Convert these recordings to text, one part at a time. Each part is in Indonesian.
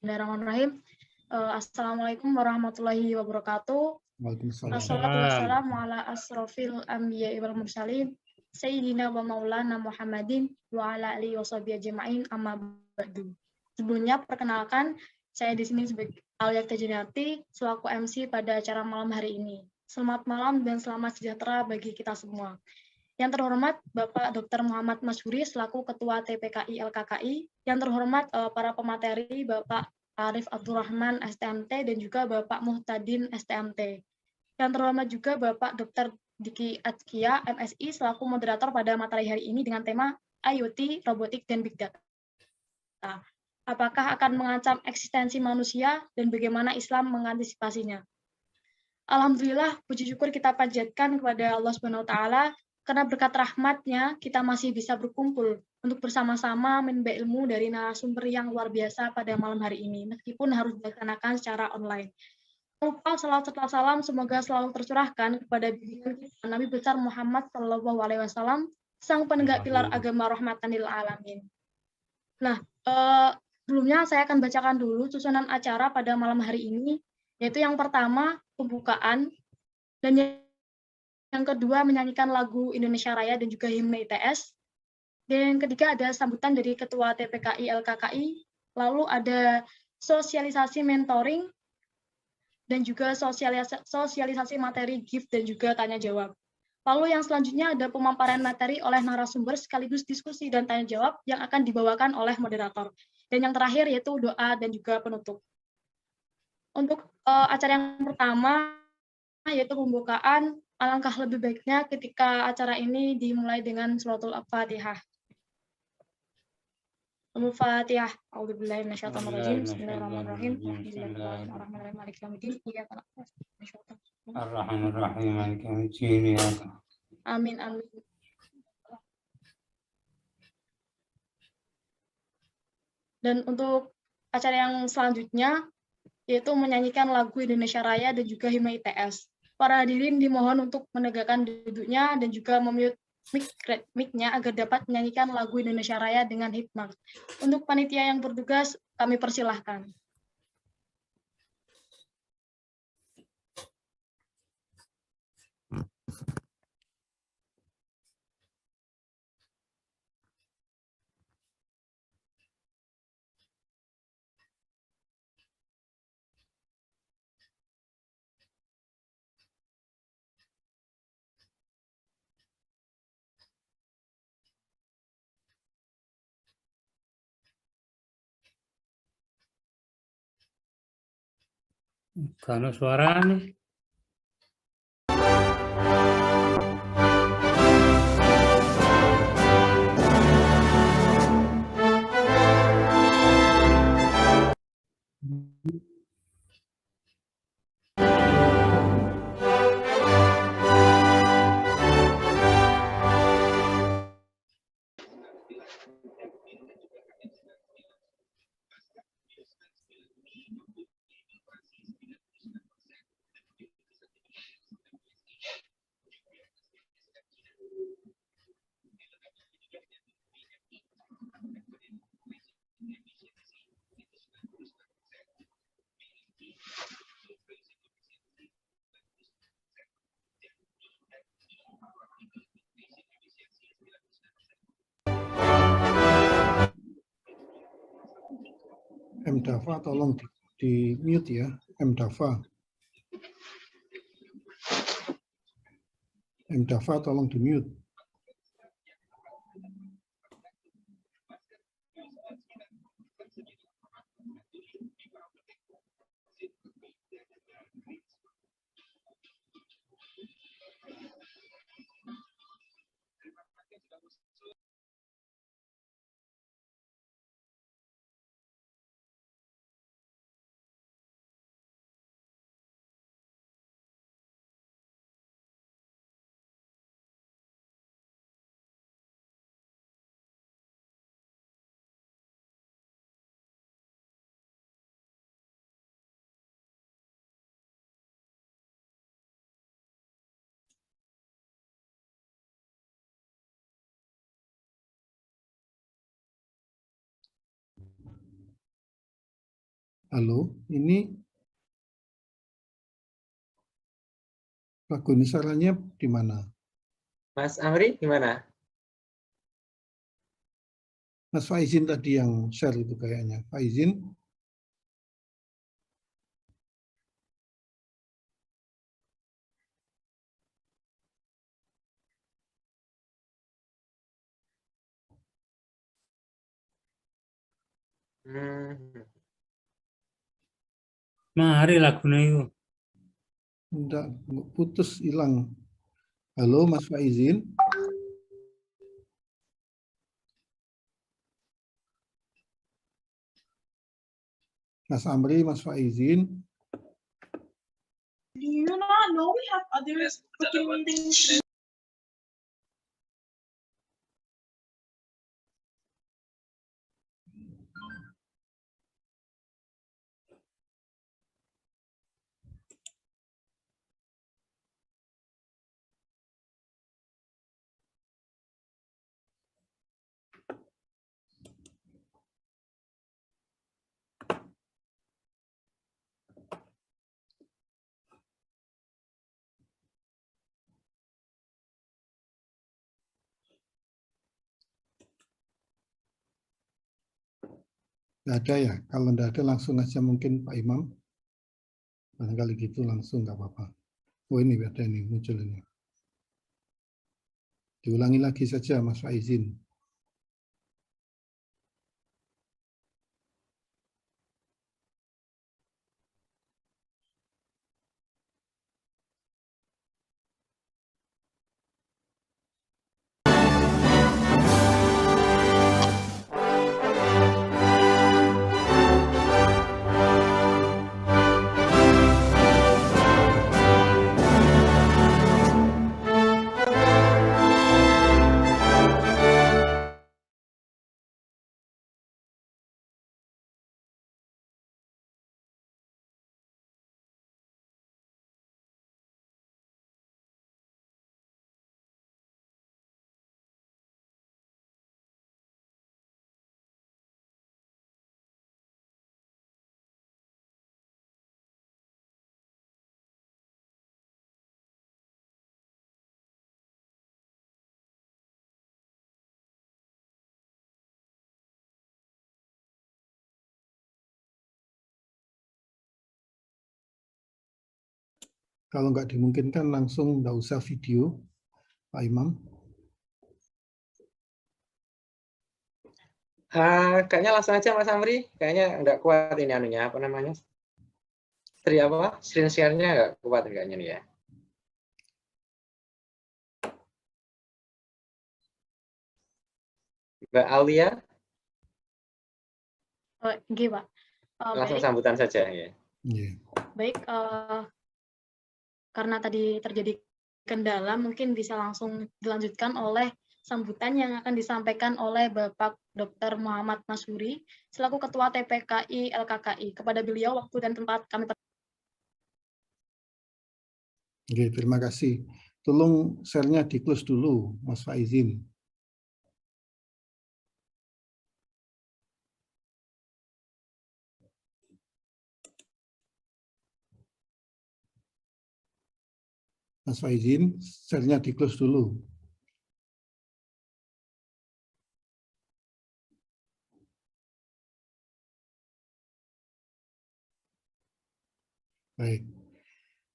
Bismillahirrahmanirrahim. Assalamualaikum warahmatullahi wabarakatuh. Waalaikumsalam. Assalatu wassalamu ala asrofil anbiya'i wal mursalin Sayyidina wa maulana Muhammadin wa ala alihi wa sahbihi ajma'in amma ba'du. Sebelumnya perkenalkan, saya di sini sebagai Alia Tajinati selaku MC pada acara malam hari ini. Selamat malam dan selamat sejahtera bagi kita semua. Yang terhormat Bapak Dr. Muhammad Masyhuri selaku Ketua TPKI LKKI, yang terhormat para pemateri Bapak Arif Abdurrahman STMT dan juga Bapak Muhtadin STMT. Yang terhormat juga Bapak Dr. Diki Atkia MSI selaku moderator pada materi hari ini dengan tema IoT, Robotik, dan Big Data. Apakah akan mengancam eksistensi manusia dan bagaimana Islam mengantisipasinya? Alhamdulillah, puji syukur kita panjatkan kepada Allah Subhanahu wa taala karena berkat rahmatnya kita masih bisa berkumpul untuk bersama-sama menimba ilmu dari narasumber yang luar biasa pada malam hari ini, meskipun harus dilaksanakan secara online. Lupa salawat serta salam semoga selalu tercurahkan kepada bimbingan kita Nabi besar Muhammad Shallallahu Alaihi Wasallam, sang penegak pilar agama rahmatan lil alamin. Nah, sebelumnya saya akan bacakan dulu susunan acara pada malam hari ini, yaitu yang pertama pembukaan dan yang kedua menyanyikan lagu Indonesia Raya dan juga himne ITS. Dan yang ketiga ada sambutan dari Ketua TPKI LKKI, lalu ada sosialisasi mentoring, dan juga sosialisasi materi gift dan juga tanya jawab. Lalu yang selanjutnya ada pemaparan materi oleh narasumber sekaligus diskusi dan tanya jawab yang akan dibawakan oleh moderator. Dan yang terakhir yaitu doa dan juga penutup. Untuk acara yang pertama yaitu pembukaan, alangkah lebih baiknya ketika acara ini dimulai dengan suratul Al-Fatihah. Al-Fatihah. A'udzubillahi minasyaitonir rajim. Bismillahirrahmanirrahim. Bismillahirrahmanirrahim. Maliki yaumiddin. Iyyaka na'budu wa iyyaka nasta'in. Ar-Rahmanir-Rahim. Maliki yaumiddin. Amin amin. Dan untuk acara yang selanjutnya yaitu menyanyikan lagu Indonesia Raya dan juga himne ITS. Para hadirin dimohon untuk menegakkan duduknya dan juga memute mic-nya agar dapat menyanyikan lagu Indonesia Raya dengan hikmat. Untuk panitia yang bertugas, kami persilahkan. Karena suara nih. Mdafa tolong di mute ya, Mdafa. Mdafa tolong di mute. Halo, ini Pak Guni suaranya di mana? Mas Amri gimana? Mas Faizin tadi yang share itu kayaknya. Faizin, Hmm. Mari lagune iku. enggak, putus hilang. Halo, Mas Faizin. Mas Amri, Mas Faizin. Do you not know we have other freaking meetings? Nggak ada ya? Kalau nggak ada langsung aja mungkin Pak Imam. Barangkali gitu langsung nggak apa-apa. Oh ini ada ini, muncul ini. Diulangi lagi saja Mas Faizin. Kalau nggak dimungkinkan langsung nggak usah video, Pak Imam. Kayaknya langsung aja Mas Amri. Kayaknya nggak kuat ini anunya, apa namanya? Screen share-nya nggak kuat kayaknya nih ya. Mbak Aulia, Oke, Pak. langsung Baik, sambutan saja ya. Yeah. baik. Karena tadi terjadi kendala, mungkin bisa langsung dilanjutkan oleh sambutan yang akan disampaikan oleh Bapak Dr. Muhammad Masuri selaku Ketua TPKI LKKI. Kepada beliau waktu dan tempat kami Oke, terima kasih. Tolong share-nya di-close dulu, Mas Faizin. Mas Faizin, share-nya di-close dulu. Baik.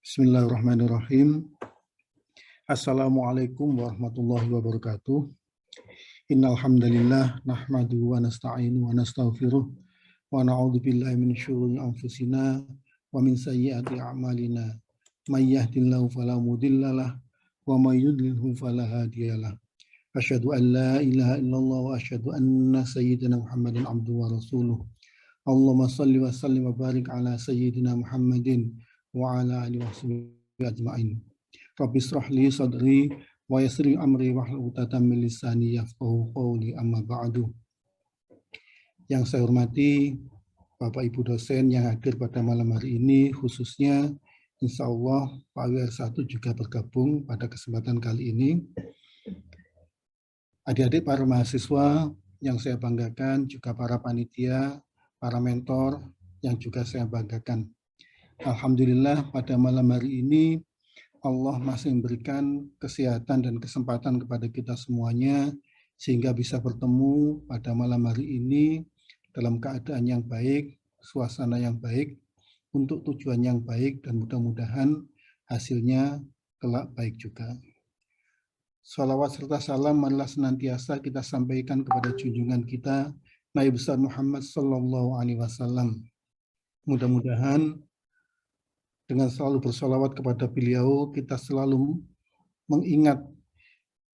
Bismillahirrahmanirrahim. Assalamualaikum warahmatullahi wabarakatuh. Innal hamdalillah nahmaduhu wa nasta'inu wa nastaghfiruh wa na'udzu billahi min syururi anfusina wa min sayyiati a'malina. May yahdihillahu fala mudhillalah wa may yudlilhu fala hadiyalah. Asyhadu an la ilaha illallah wa asyhadu anna sayyidina Muhammadan abduhu wa rasuluh. Allahumma shalli wa sallim wa barik ala sayyidina Muhammadin wa ala alihi wa sahbihi ajma'in. Rabbi shrah li sadri wa yassir amri wahlul 'uqdatam min lisani yafqahu qawli, amma ba'du. Yang saya hormati Bapak Ibu dosen yang hadir pada malam hari ini, khususnya insya Allah Pak WR1 juga bergabung pada kesempatan kali ini. Adik-adik para mahasiswa yang saya banggakan, juga para panitia, para mentor yang juga saya banggakan. Alhamdulillah pada malam hari ini Allah masih memberikan kesehatan dan kesempatan kepada kita semuanya sehingga bisa bertemu pada malam hari ini dalam keadaan yang baik, suasana yang baik, untuk tujuan yang baik, dan mudah-mudahan hasilnya kelak baik juga. Salawat serta salam marilah senantiasa kita sampaikan kepada junjungan kita Nabi besar Muhammad Sallallahu Alaihi Wasallam. Mudah-mudahan dengan selalu bersalawat kepada beliau, kita selalu mengingat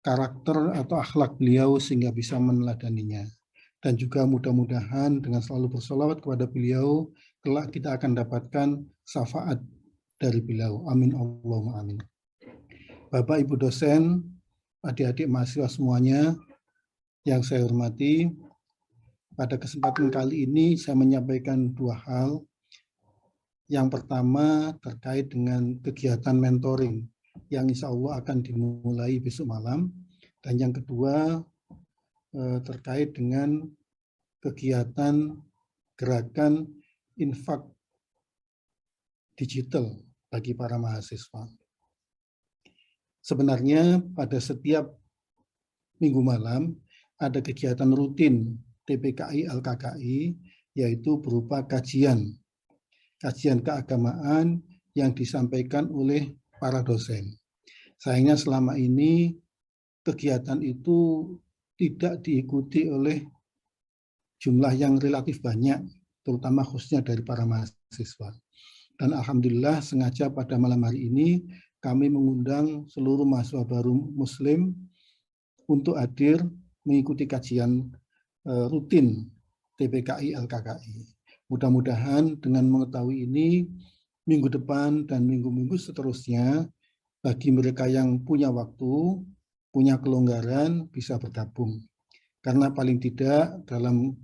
karakter atau akhlak beliau sehingga bisa meneladaninya. Dan juga mudah-mudahan dengan selalu bersalawat kepada beliau, kelak kita akan dapatkan syafaat dari beliau. Amin Allahumma amin. Bapak Ibu dosen, adik-adik mahasiswa semuanya yang saya hormati, pada kesempatan kali ini saya menyampaikan dua hal. Yang pertama terkait dengan kegiatan mentoring yang insya Allah akan dimulai besok malam. Dan yang kedua terkait dengan kegiatan gerakan infak digital bagi para mahasiswa. Sebenarnya pada setiap minggu malam ada kegiatan rutin TPKI LKKI, yaitu berupa kajian keagamaan yang disampaikan oleh para dosen. Sayangnya selama ini kegiatan itu tidak diikuti oleh jumlah yang relatif banyak, terutama khususnya dari para mahasiswa. Dan alhamdulillah sengaja pada malam hari ini kami mengundang seluruh mahasiswa baru Muslim untuk hadir mengikuti kajian rutin TPKI LKKI. Mudah-mudahan dengan mengetahui ini, minggu depan dan minggu-minggu seterusnya, bagi mereka yang punya waktu, punya kelonggaran, bisa bergabung. Karena paling tidak dalam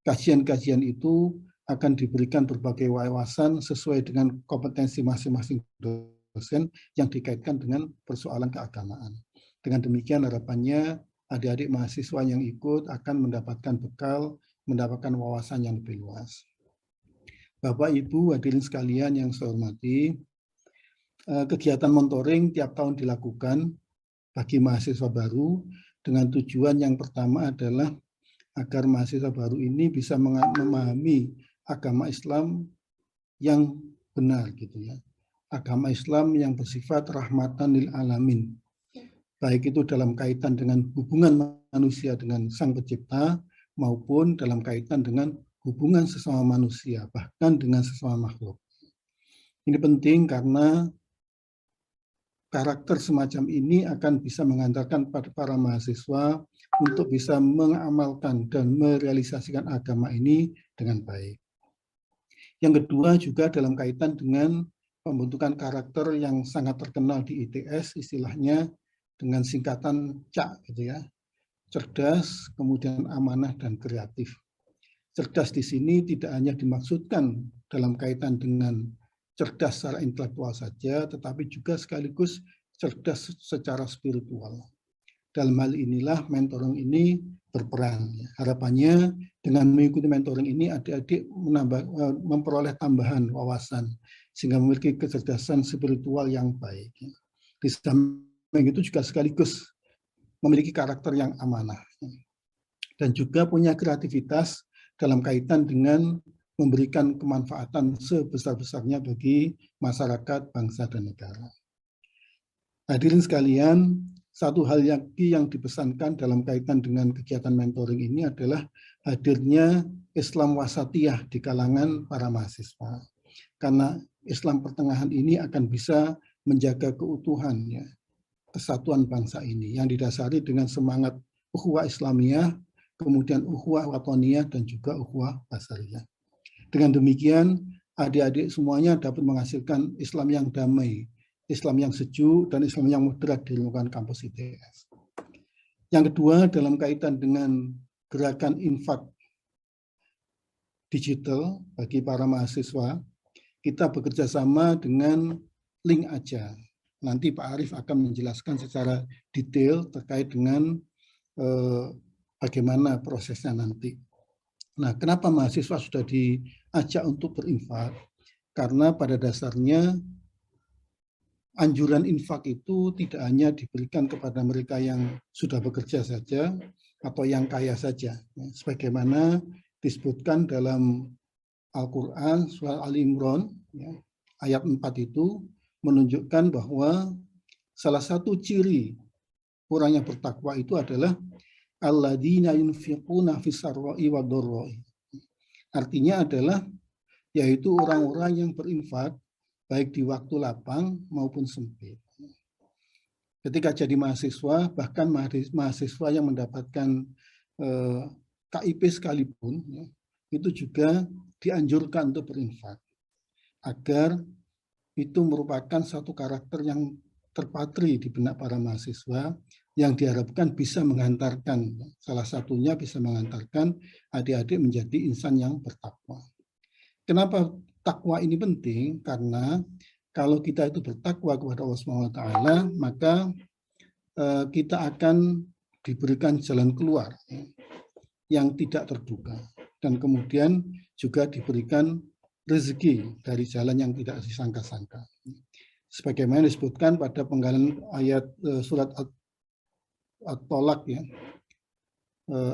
kajian-kajian itu akan diberikan berbagai wawasan sesuai dengan kompetensi masing-masing dosen yang dikaitkan dengan persoalan keagamaan. Dengan demikian harapannya adik-adik mahasiswa yang ikut akan mendapatkan bekal, mendapatkan wawasan yang lebih luas. Bapak, Ibu, hadirin sekalian yang saya hormati, kegiatan mentoring tiap tahun dilakukan bagi mahasiswa baru dengan tujuan yang pertama adalah agar mahasiswa baru ini bisa memahami agama Islam yang benar gitu ya. Agama Islam yang bersifat rahmatan lil alamin. Baik itu dalam kaitan dengan hubungan manusia dengan Sang Pencipta maupun dalam kaitan dengan hubungan sesama manusia, bahkan dengan sesama makhluk. Ini penting karena karakter semacam ini akan bisa mengantarkan pada para mahasiswa untuk bisa mengamalkan dan merealisasikan agama ini dengan baik. Yang kedua juga dalam kaitan dengan pembentukan karakter yang sangat terkenal di ITS, istilahnya dengan singkatan CAK gitu ya. Cerdas, kemudian amanah dan kreatif. Cerdas di sini tidak hanya dimaksudkan dalam kaitan dengan cerdas secara intelektual saja, tetapi juga sekaligus cerdas secara spiritual. Dalam hal inilah mentoring ini berperan. Harapannya dengan mengikuti mentoring ini adik-adik memperoleh tambahan wawasan sehingga memiliki kecerdasan spiritual yang baik. Di samping itu juga sekaligus memiliki karakter yang amanah dan juga punya kreativitas dalam kaitan dengan memberikan kemanfaatan sebesar-besarnya bagi masyarakat, bangsa, dan negara. Hadirin sekalian, satu hal yang dipesankan dalam kaitan dengan kegiatan mentoring ini adalah hadirnya Islam wasatiyah di kalangan para mahasiswa. Karena Islam pertengahan ini akan bisa menjaga keutuhan, ya, kesatuan bangsa ini yang didasari dengan semangat ukhuwah Islamiyah, kemudian ukhuwah watoniyah, dan juga ukhuwah basariyah. Dengan demikian, adik-adik semuanya dapat menghasilkan Islam yang damai, Islam yang sejuk, dan Islam yang moderat di lingkungan kampus ITS. Yang kedua, dalam kaitan dengan gerakan infak digital bagi para mahasiswa, kita bekerja sama dengan Link Aja. Nanti Pak Arief akan menjelaskan secara detail terkait dengan bagaimana prosesnya nanti. Nah, kenapa mahasiswa sudah ajak untuk berinfak, karena pada dasarnya anjuran infak itu tidak hanya diberikan kepada mereka yang sudah bekerja saja atau yang kaya saja. Sebagaimana disebutkan dalam Al-Quran, surah Al-Imran, ayat 4 itu menunjukkan bahwa salah satu ciri orang yang bertakwa itu adalah alladzina yunfiquna fis-sarra'i wad-dharra'i. Artinya adalah yaitu orang-orang yang berinfak baik di waktu lapang maupun sempit. Ketika jadi mahasiswa, bahkan mahasiswa yang mendapatkan KIP sekalipun, itu juga dianjurkan untuk berinfak, agar itu merupakan satu karakter yang terpatri di benak para mahasiswa, yang diharapkan bisa mengantarkan, salah satunya bisa mengantarkan adik-adik menjadi insan yang bertakwa. Kenapa takwa ini penting? Karena kalau kita itu bertakwa kepada Allah SWT, maka kita akan diberikan jalan keluar yang tidak terduga, dan kemudian juga diberikan rezeki dari jalan yang tidak disangka-sangka. Sebagaimana disebutkan pada penggalan ayat surat At-Tolak, ya,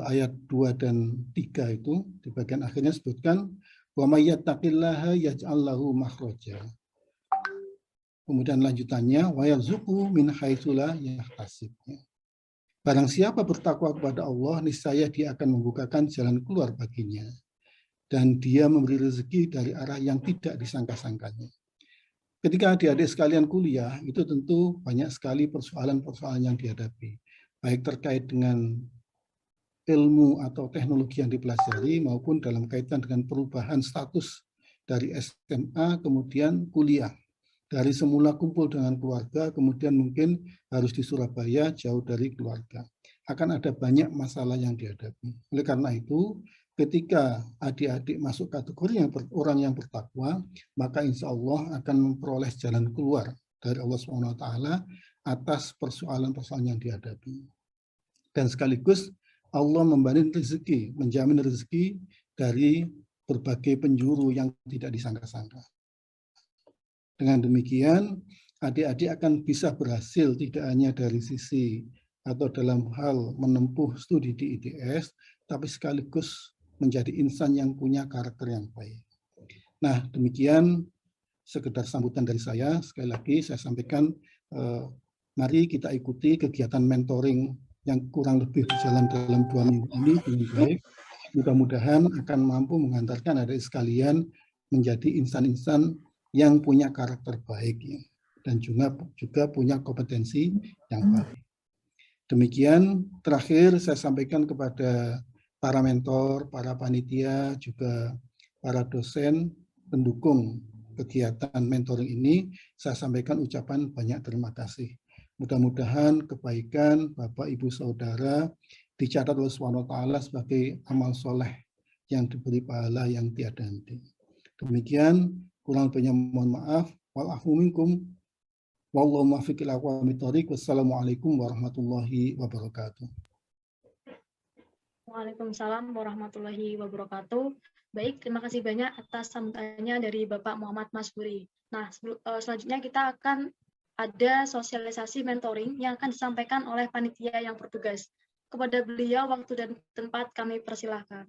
ayat 2 dan 3 itu di bagian akhirnya disebutkan wa may yattaqillaha yaj'al lahu makhraja. Kemudian lanjutannya wa yarzuqhu min haitsu la yahtasib. Barang siapa bertakwa kepada Allah, niscaya dia akan membukakan jalan keluar baginya, dan dia memberi rezeki dari arah yang tidak disangka-sangkanya. Ketika adik-adik sekalian kuliah, itu tentu banyak sekali persoalan-persoalan yang dihadapi, baik terkait dengan ilmu atau teknologi yang dipelajari maupun dalam kaitan dengan perubahan status dari SMA kemudian kuliah. Dari semula kumpul dengan keluarga, kemudian mungkin harus di Surabaya jauh dari keluarga. Akan ada banyak masalah yang dihadapi. Oleh karena itu, ketika adik-adik masuk kategori orang yang bertakwa, maka insya Allah akan memperoleh jalan keluar dari Allah SWT atas persoalan-persoalan yang dihadapi. Dan sekaligus Allah menjamin rezeki dari berbagai penjuru yang tidak disangka-sangka. Dengan demikian, adik-adik akan bisa berhasil tidak hanya dari sisi atau dalam hal menempuh studi di ITS, tapi sekaligus menjadi insan yang punya karakter yang baik. Nah, demikian sekedar sambutan dari saya. Sekali lagi saya sampaikan, mari kita ikuti kegiatan mentoring yang kurang lebih berjalan dalam 2 minggu ini dengan baik. Mudah-mudahan akan mampu mengantarkan adik sekalian menjadi insan-insan yang punya karakter baik, ya, dan juga punya kompetensi yang baik. Demikian, terakhir saya sampaikan kepada para mentor, para panitia, juga para dosen pendukung kegiatan mentoring ini, saya sampaikan ucapan banyak terima kasih. Mudah-mudahan kebaikan Bapak Ibu Saudara dicatat oleh SWT sebagai amal soleh yang diberi pahala yang tiada henti. Demikian, kurang lebihnya mohon maaf. Walafu minkum. Wallahu muwaffiq ila aqwamit thoriq. Wassalamualaikum warahmatullahi wabarakatuh. Waalaikumsalam warahmatullahi wabarakatuh. Baik, terima kasih banyak atas sambutannya dari Bapak Muhammad Masburi. Nah, selanjutnya kita akan ada sosialisasi mentoring yang akan disampaikan oleh panitia yang bertugas. Kepada beliau, waktu dan tempat kami persilahkan.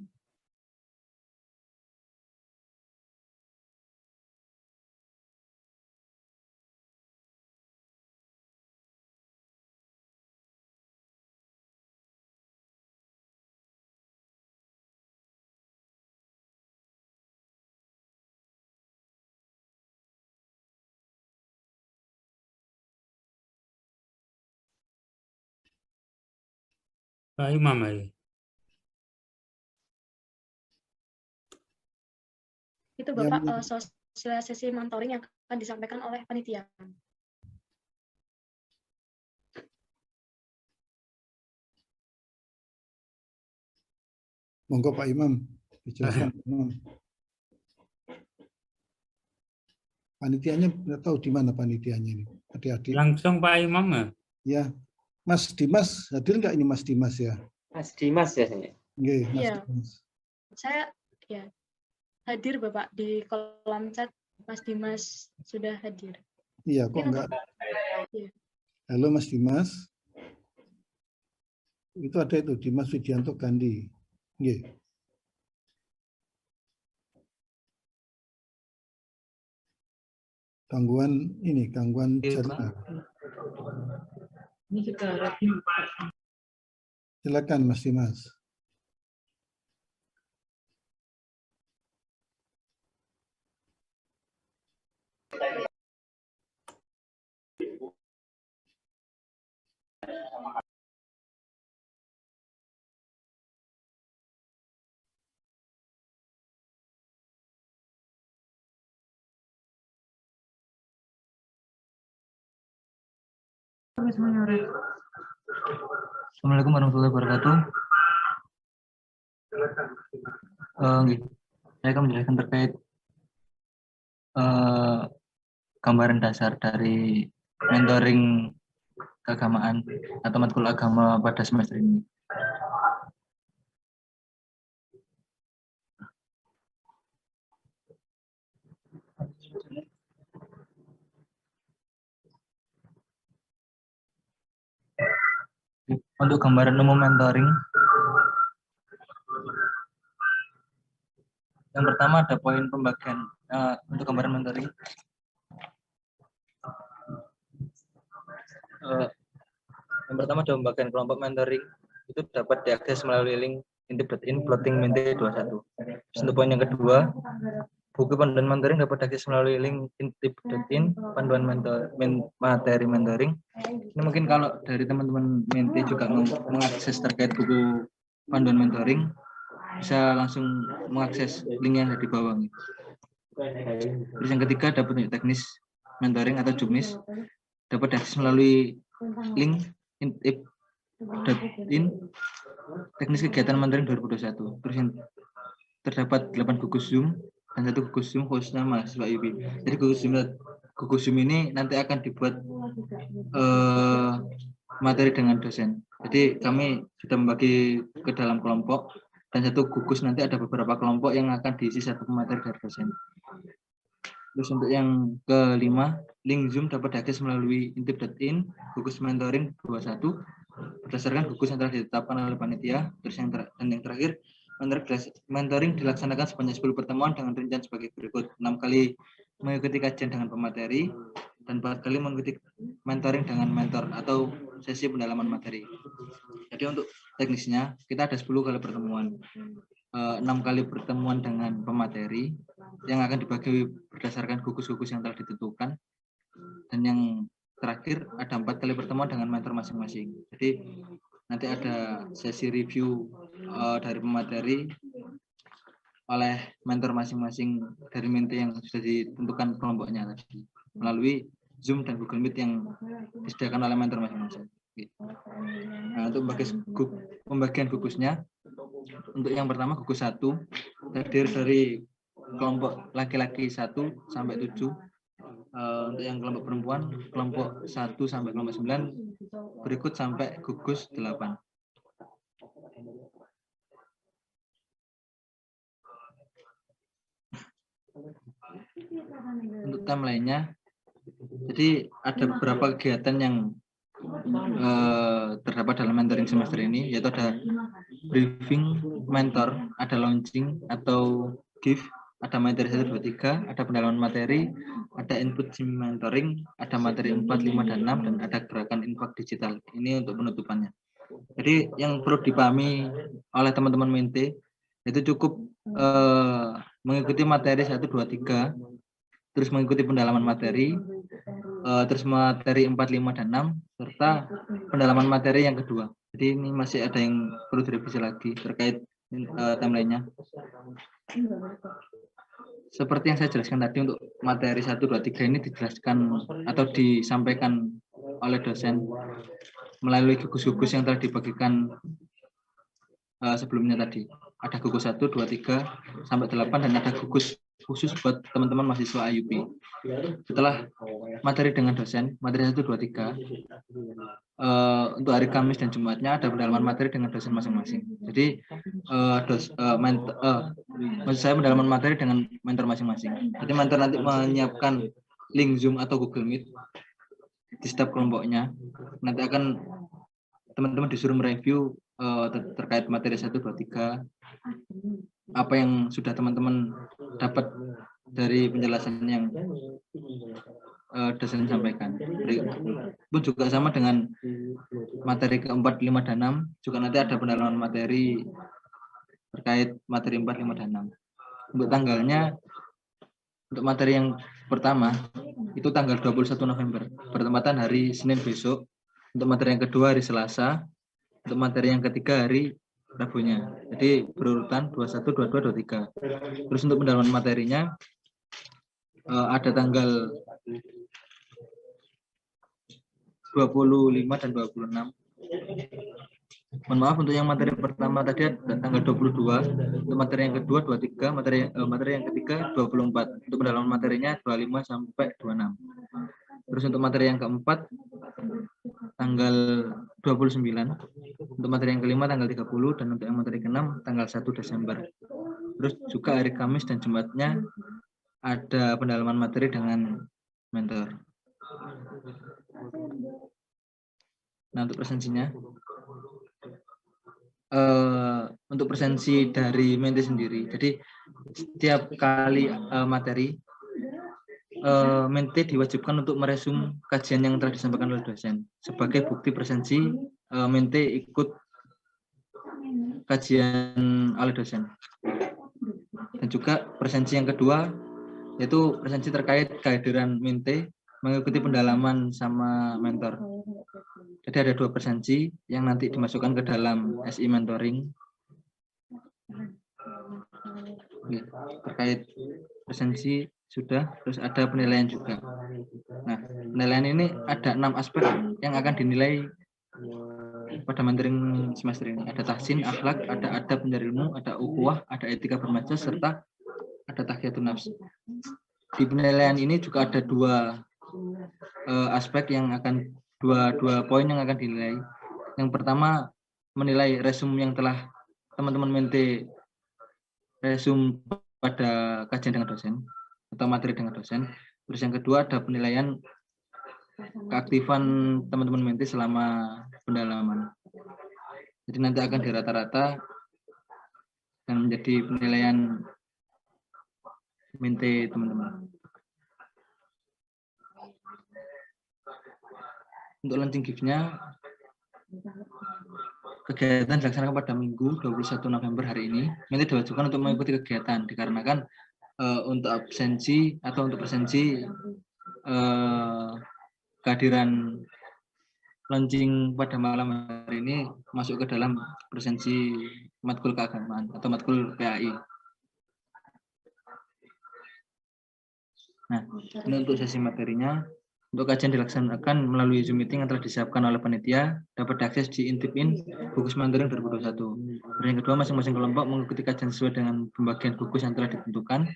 Pak Imam aja. Itu Bapak sosialisasi mentoring yang akan disampaikan oleh panitia. Monggo Pak Imam, dijelaskan. Panitianya nggak tahu di mana panitianya ini, adik-adik. Langsung Pak Imam ya? Ya, Mas Dimas hadir nggak ini Mas Dimas ya? Mas Dimas ya. Nggih, Mas Iya. Dimas. Saya, ya. hadir Bapak di kolom chat. Mas Dimas sudah hadir. Iya, kok Mungkin enggak? Iya. Halo Mas Dimas. Itu ada itu Dimas Widianto Gandhi. Nggih. Gangguan jaringan. Silakan Mas Dimas. Assalamualaikum warahmatullahi wabarakatuh. Saya akan menjelaskan terkait gambaran dasar dari mentoring keagamaan atau matkul agama pada semester ini. Untuk gambaran umum mentoring, yang pertama ada poin pembagian untuk gambaran mentoring. Yang pertama ada pembagian kelompok mentoring, itu dapat diakses melalui link intip.in plotting mente 21. Untuk poin yang kedua, buku panduan mentoring dapat diakses melalui link intip.in panduan materi mentoring. Ini mungkin kalau dari teman-teman mente juga mengakses terkait buku panduan mentoring, bisa langsung mengakses link yang ada di bawah. Terus yang ketiga, dapat unjuk teknis mentoring atau juknis, dapat diakses melalui link intip.in teknis kegiatan mentoring 2021. Terus yang terdapat 8 gugus Zoom dan 1 gugus Zoom khususnya mahasiswa IB. Jadi gugus Zoom ini nanti akan dibuat materi dengan dosen. Jadi kami sudah membagi ke dalam kelompok, dan 1 gugus nanti ada beberapa kelompok yang akan diisi 1 materi dari dosen. Terus untuk yang kelima, link Zoom dapat diakses melalui intip.in gugus mentoring 21 berdasarkan gugus yang telah ditetapkan oleh panitia. Terus yang terakhir, mentoring dilaksanakan sebanyak 10 pertemuan dengan rincian sebagai berikut: 6 kali mengikuti kajian dengan pemateri dan 4 kali mengikuti mentoring dengan mentor atau sesi pendalaman materi. Jadi untuk teknisnya kita ada 10 kali pertemuan, 6 kali pertemuan dengan pemateri yang akan dibagi berdasarkan gugus-gugus yang telah ditentukan, dan yang terakhir ada 4 kali pertemuan dengan mentor masing-masing. Jadi nanti ada sesi review dari pemateri oleh mentor masing-masing dari mente yang sudah ditentukan kelompoknya tadi melalui Zoom dan Google Meet yang disediakan oleh mentor masing-masing. Nah, untuk pembagian gugusnya, untuk yang pertama gugus 1 terdiri dari kelompok laki-laki 1 sampai 7. Untuk yang kelompok perempuan kelompok 1 sampai kelompok 9, berikut sampai gugus 8. Untuk timeline-nya, jadi ada beberapa kegiatan yang terdapat dalam mentoring semester ini, yaitu ada briefing mentor, ada launching atau gift, ada materi 1, 2, 3, ada pendalaman materi, ada input sim mentoring, ada materi 4, 5, dan 6, dan ada gerakan infak digital. Ini untuk penutupannya. Jadi yang perlu dipahami oleh teman-teman mente itu cukup mengikuti materi 1, 2, 3, terus mengikuti pendalaman materi, terus materi 4, 5, dan 6, serta pendalaman materi yang kedua. Jadi ini masih ada yang perlu direvisi lagi terkait timeline-nya. Seperti yang saya jelaskan tadi, untuk materi 1, 2, 3 ini dijelaskan atau disampaikan oleh dosen melalui gugus-gugus yang telah dibagikan sebelumnya tadi. Ada gugus 1, 2, 3, sampai 8, dan ada gugus khusus buat teman-teman mahasiswa IUP. Setelah materi dengan dosen, materi 1, 2, 3, untuk hari Kamis dan Jumatnya ada pendalaman materi dengan dosen masing-masing. Jadi maksud saya pendalaman materi dengan mentor masing-masing. Jadi mentor nanti menyiapkan link Zoom atau Google Meet di setiap kelompoknya. Nanti akan teman-teman disuruh mereview terkait materi 1, 2, 3, apa yang sudah teman-teman dapat dari penjelasan yang dosen sampaikan. Pun juga sama dengan materi keempat, 5, dan 6, juga nanti ada pendalaman materi terkait materi 4, 5, dan 6. Untuk tanggalnya, untuk materi yang pertama itu tanggal 21 November, bertepatan hari Senin besok. Untuk materi yang kedua hari Selasa, untuk materi yang ketiga hari Rabunya. Jadi berurutan 21, 22, 23. Terus untuk pendalaman materinya ada tanggal 25 dan 26. Mohon maaf, untuk yang materi pertama tadi ada tanggal 22, untuk materi yang kedua 23, materi yang ketiga 24. Untuk pendalaman materinya 25 sampai 26. Terus untuk materi yang keempat tanggal 29, untuk materi yang kelima tanggal 30, dan untuk yang materi ke-6 tanggal 1 Desember. Terus juga hari Kamis dan Jumatnya ada pendalaman materi dengan mentor. Nah, untuk presensinya, untuk presensi dari Mente sendiri, jadi setiap kali materi, Mente diwajibkan untuk meresum kajian yang telah disampaikan oleh dosen. Sebagai bukti presensi, Mente ikut kajian oleh dosen. Dan juga presensi yang kedua, yaitu presensi terkait kehadiran Mente mengikuti pendalaman sama mentor. Jadi ada 2 presensi yang nanti dimasukkan ke dalam SI mentoring. Terkait presensi sudah, terus ada penilaian juga. Nah, penilaian ini ada 6 aspek yang akan dinilai pada mentoring semester ini. Ada tahsin, akhlak, ada adab mencari ilmu, ada ukhuwah, ada etika bermajlis, serta ada tahiyatun nafs. Di penilaian ini juga ada 2 aspek yang akan dua poin yang akan dinilai. Yang pertama, menilai resume yang telah teman-teman Mente resume pada kajian dengan dosen atau materi dengan dosen. Terus yang kedua ada penilaian keaktifan teman-teman Mente selama pendalaman. Jadi nanti akan dirata-rata dan menjadi penilaian Mente teman-teman. Untuk launching gift-nya, kegiatan dilaksanakan pada Minggu 21 November hari ini. Mente diwajibkan untuk mengikuti kegiatan dikarenakan untuk absensi atau untuk presensi kehadiran launching pada malam hari ini masuk ke dalam presensi matkul keagamaan atau matkul PAI. Nah, ini untuk sesi materinya. Untuk kajian dilaksanakan melalui Zoom meeting yang telah disiapkan oleh panitia, dapat diakses di Intipin gugus mentoring 2021. Dan yang kedua, masing-masing kelompok mengikuti kajian sesuai dengan pembagian gugus yang telah ditentukan.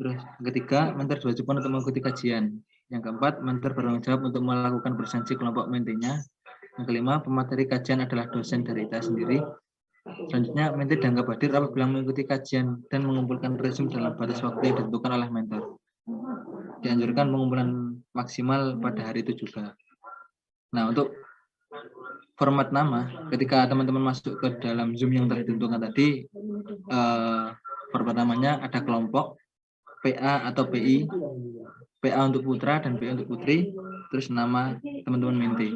Terus yang ketiga, mentor diwajibkan untuk mengikuti kajian. Yang keempat, mentor bertanggung jawab untuk melakukan presensi kelompok mentenya. Yang kelima, pemateri kajian adalah dosen dari ITA sendiri. Selanjutnya, mente dianggap hadir apabila mengikuti kajian dan mengumpulkan resume dalam batas waktu yang ditentukan oleh mentor. Dianjurkan pengumpulan maksimal pada hari itu juga. Nah, untuk format nama, ketika teman-teman masuk ke dalam Zoom yang telah ditentukan tadi, format namanya ada kelompok, PA atau PI, PA untuk putra dan PI untuk putri, terus nama teman-teman Mente.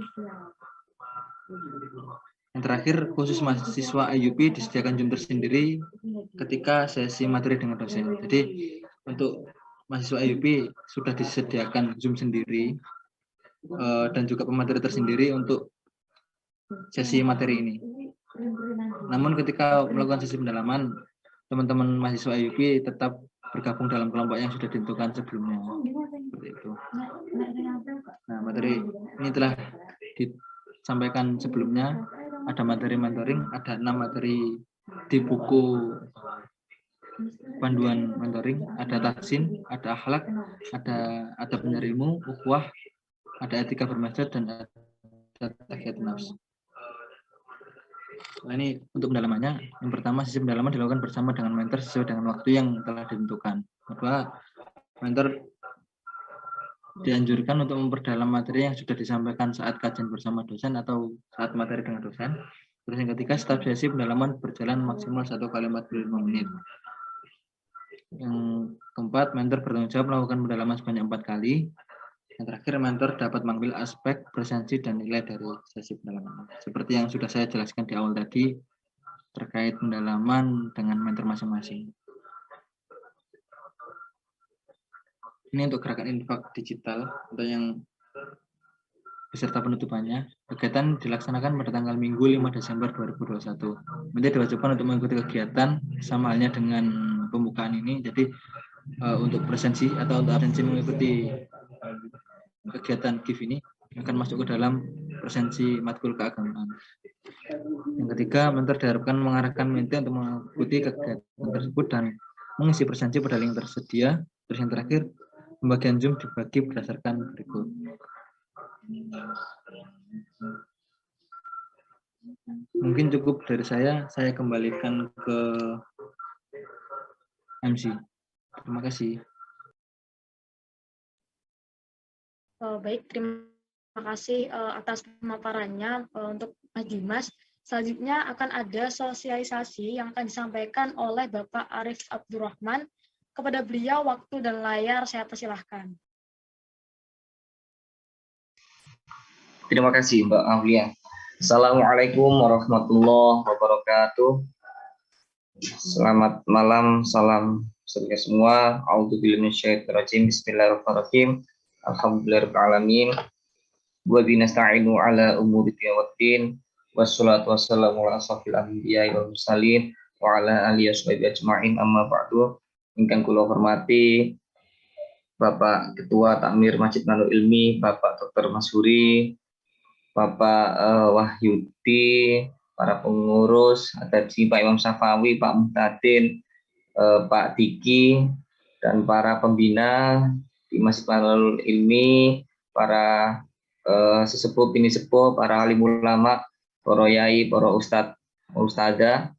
Yang terakhir, khusus mahasiswa IUP disediakan Zoom tersendiri ketika sesi materi dengan dosen. Jadi, untuk mahasiswa IUP sudah disediakan Zoom sendiri dan juga pemateri tersendiri untuk sesi materi ini. Namun ketika melakukan sesi pendalaman, teman-teman mahasiswa IUP tetap bergabung dalam kelompok yang sudah ditentukan sebelumnya. Seperti itu. Nah, materi ini telah disampaikan sebelumnya. Ada materi mentoring, ada 6 materi di buku panduan mentoring, ada taksin, ada akhlak, ada adab menerima, ukhuwah, ada etika bermasyarakat, dan ada tahiyatun nafs. Nah, ini untuk pendalamannya. Yang pertama, sesi pendalaman dilakukan bersama dengan mentor sesuai dengan waktu yang telah ditentukan. Kedua, mentor dianjurkan untuk memperdalam materi yang sudah disampaikan saat kajian bersama dosen atau saat materi dengan dosen. Terus yang ketiga, setiap sesi pendalaman berjalan maksimal 1 kali 45 menit. Yang keempat, mentor bertanggung jawab melakukan pendalaman sebanyak 4 kali. Yang terakhir, mentor dapat mengambil aspek, presensi, dan nilai dari sesi pendalaman. Seperti yang sudah saya jelaskan di awal tadi, terkait pendalaman dengan mentor masing-masing. Ini untuk gerakan infak digital atau yang beserta penutupannya. Kegiatan dilaksanakan pada tanggal Minggu 5 Desember 2021. Nanti diwajibkan untuk mengikuti kegiatan sama halnya dengan pembukaan ini. Jadi untuk presensi atau untuk absensi mengikuti kegiatan GIF ini akan masuk ke dalam presensi matkul keagamaan. Yang ketiga, mentor diharapkan mengarahkan menti untuk mengikuti kegiatan tersebut dan mengisi presensi pada link tersedia. Terus yang terakhir, pembagian Zoom dibagi berdasarkan berikut. Mungkin cukup dari saya kembalikan ke MC. Terima kasih. Baik, terima kasih atas pemaparannya untuk Mas Dimas. Selanjutnya akan ada sosialisasi yang akan disampaikan oleh Bapak Arif Abdurrahman. Kepada beliau, waktu dan layar saya persilahkan. Terima kasih Mbak Aulia. Assalamualaikum warahmatullahi wabarakatuh. Selamat malam, salam sejahtera semua. A'udzubillahi minasyaitonir Bismillahirrahmanirrahim. Alhamdulillahirabbil alamin. Wa binasta'inu ala umuri waddin. Wassalatu wassalamu ala asrofil anbiya'i wal mursalin wa ala alihi washabihi ajma'in, amma ba'du. Ingkang kula hormati Bapak Ketua Takmir Masjid Manarul Ilmi, Bapak Dr. Masyuri, Bapak Wahyudi, para pengurus, ada Pak Imam Safawi, Pak Muhtadin, Pak Diki, dan para pembina di Masjid Manarul Ilmi, para sesepuh, bini sepuh, para alim ulama, para yai, para ustadzah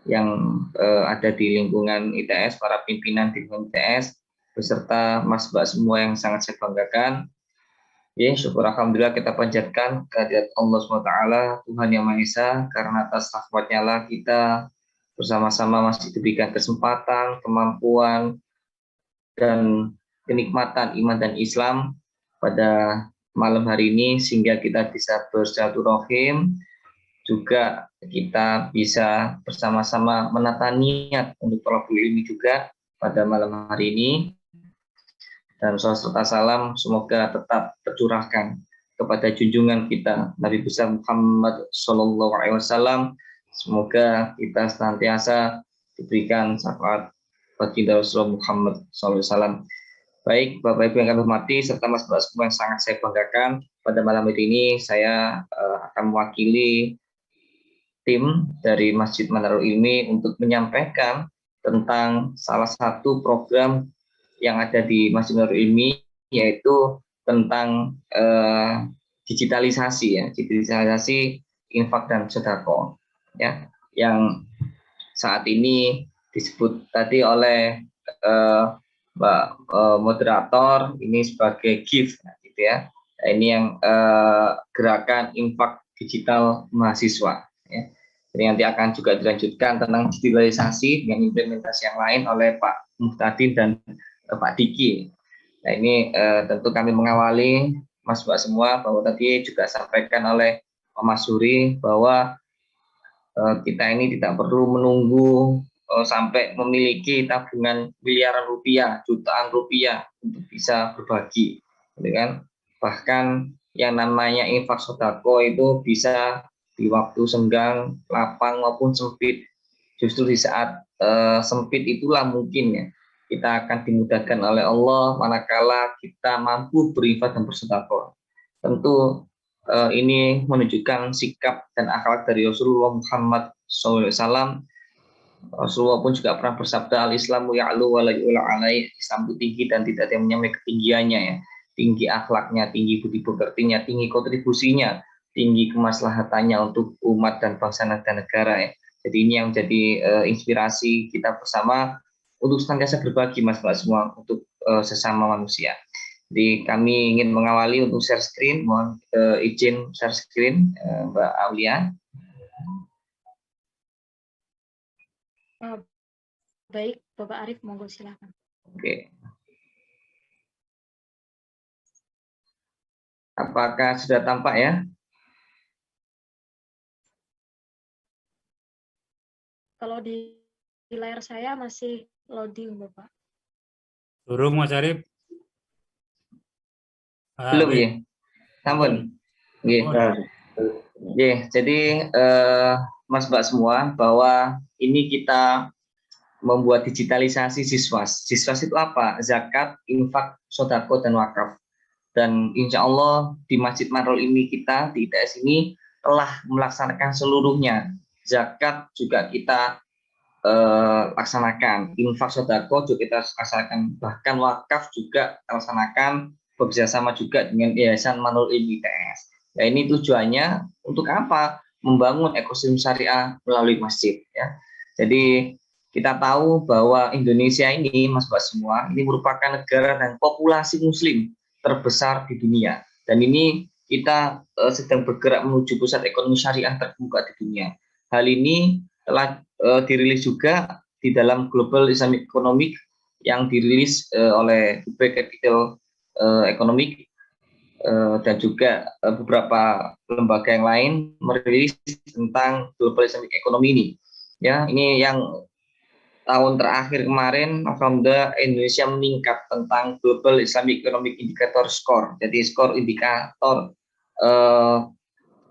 yang ada di lingkungan ITS, para pimpinan di lingkungan ITS, beserta mas mbak semua yang sangat saya banggakan. Ya, syukur alhamdulillah kita panjatkan kehadirat Allah SWT, Tuhan Yang Maha Esa, karena atas rahmat-Nya lah kita bersama-sama masih diberikan kesempatan, kemampuan, dan kenikmatan iman dan Islam pada malam hari ini, sehingga kita bisa bersilaturahim, juga kita bisa bersama-sama menata niat untuk thalabul ilmi juga pada malam hari ini. Dan salawat serta salam semoga tetap tercurahkan kepada junjungan kita Nabi besar Muhammad SAW. Semoga kita senantiasa diberikan syafaat baginda Rasulullah Muhammad SAW. Baik, Bapak Ibu yang kami hormati serta Mas Mbak semua yang sangat saya banggakan, pada malam hari ini saya akan mewakili tim dari Masjid Manarul Ilmi untuk menyampaikan tentang salah satu program yang ada di Masjid Manarul Ilmi, yaitu tentang digitalisasi, ya, digitalisasi infak dan sedekah, ya, yang saat ini disebut tadi oleh Mbak moderator ini sebagai gift, gitu ya. Nah, ini yang gerakan infak digital mahasiswa. Ya. Jadi nanti akan juga dilanjutkan tentang digitalisasi dengan implementasi yang lain oleh Pak Muhtadin dan Pak Diki. Nah, ini tentu kami mengawali Mas Mbak semua, bahwa tadi juga sampaikan oleh Pak Masyuri bahwa kita ini tidak perlu menunggu sampai memiliki tabungan miliaran rupiah, jutaan rupiah untuk bisa berbagi, gitu kan? Bahkan yang namanya infak sodako itu bisa di waktu senggang, lapang maupun sempit. Justru di saat sempit itulah mungkin ya kita akan dimudahkan oleh Allah manakala kita mampu berinfak dan bersedekah. Tentu ini menunjukkan sikap dan akhlak dari Rasulullah Muhammad SAW Rasulullah pun juga pernah bersabda, al-Islamu ya'lu wa la yu'la alai. Islam itu tinggi dan tidak ada yang menyamai ketinggiannya ya. Tinggi akhlaknya, tinggi budi pekertinya, tinggi kontribusinya, tinggi kemaslahatannya untuk umat dan bangsa dan negara ya. Jadi ini yang menjadi inspirasi kita bersama untuk senantiasa berbagi Mas Mbak semua untuk sesama manusia. Jadi kami ingin mengawali untuk share screen, mohon izin share screen Mbak Aulia. Baik, Bapak Arif, monggo silakan. Oke. Apakah sudah tampak ya? Kalau di layar saya masih loading, Bapak. Durung Mas Arif. Belum ya? Sampun. Nggih. Nggih, jadi Mas Mbak semua bahwa ini kita membuat digitalisasi siswas. Siswas itu apa? Zakat, infak, sodako, dan wakaf. Dan insya Allah di Masjid Manrul ini kita di ITS ini telah melaksanakan seluruhnya. Zakat juga kita laksanakan, infak sodako juga kita laksanakan, bahkan wakaf juga kita laksanakan bekerjasama juga dengan Yayasan Manrul Ilmi ITS. Nah ini tujuannya untuk apa? Membangun ekosistem syariah melalui masjid ya. Jadi kita tahu bahwa Indonesia ini, Mas Mbak semua, ini merupakan negara dan populasi Muslim terbesar di dunia. Dan ini kita sedang bergerak menuju pusat ekonomi syariah terbuka di dunia. Hal ini telah dirilis juga di dalam Global Islamic Economic yang dirilis oleh Dubai Capital Economic dan juga beberapa lembaga yang lain merilis tentang Global Islamic Economy ini. Ya, ini yang tahun terakhir kemarin, alhamdulillah Indonesia meningkat tentang Global Islamic Economic Indicator Score. Jadi skor indikator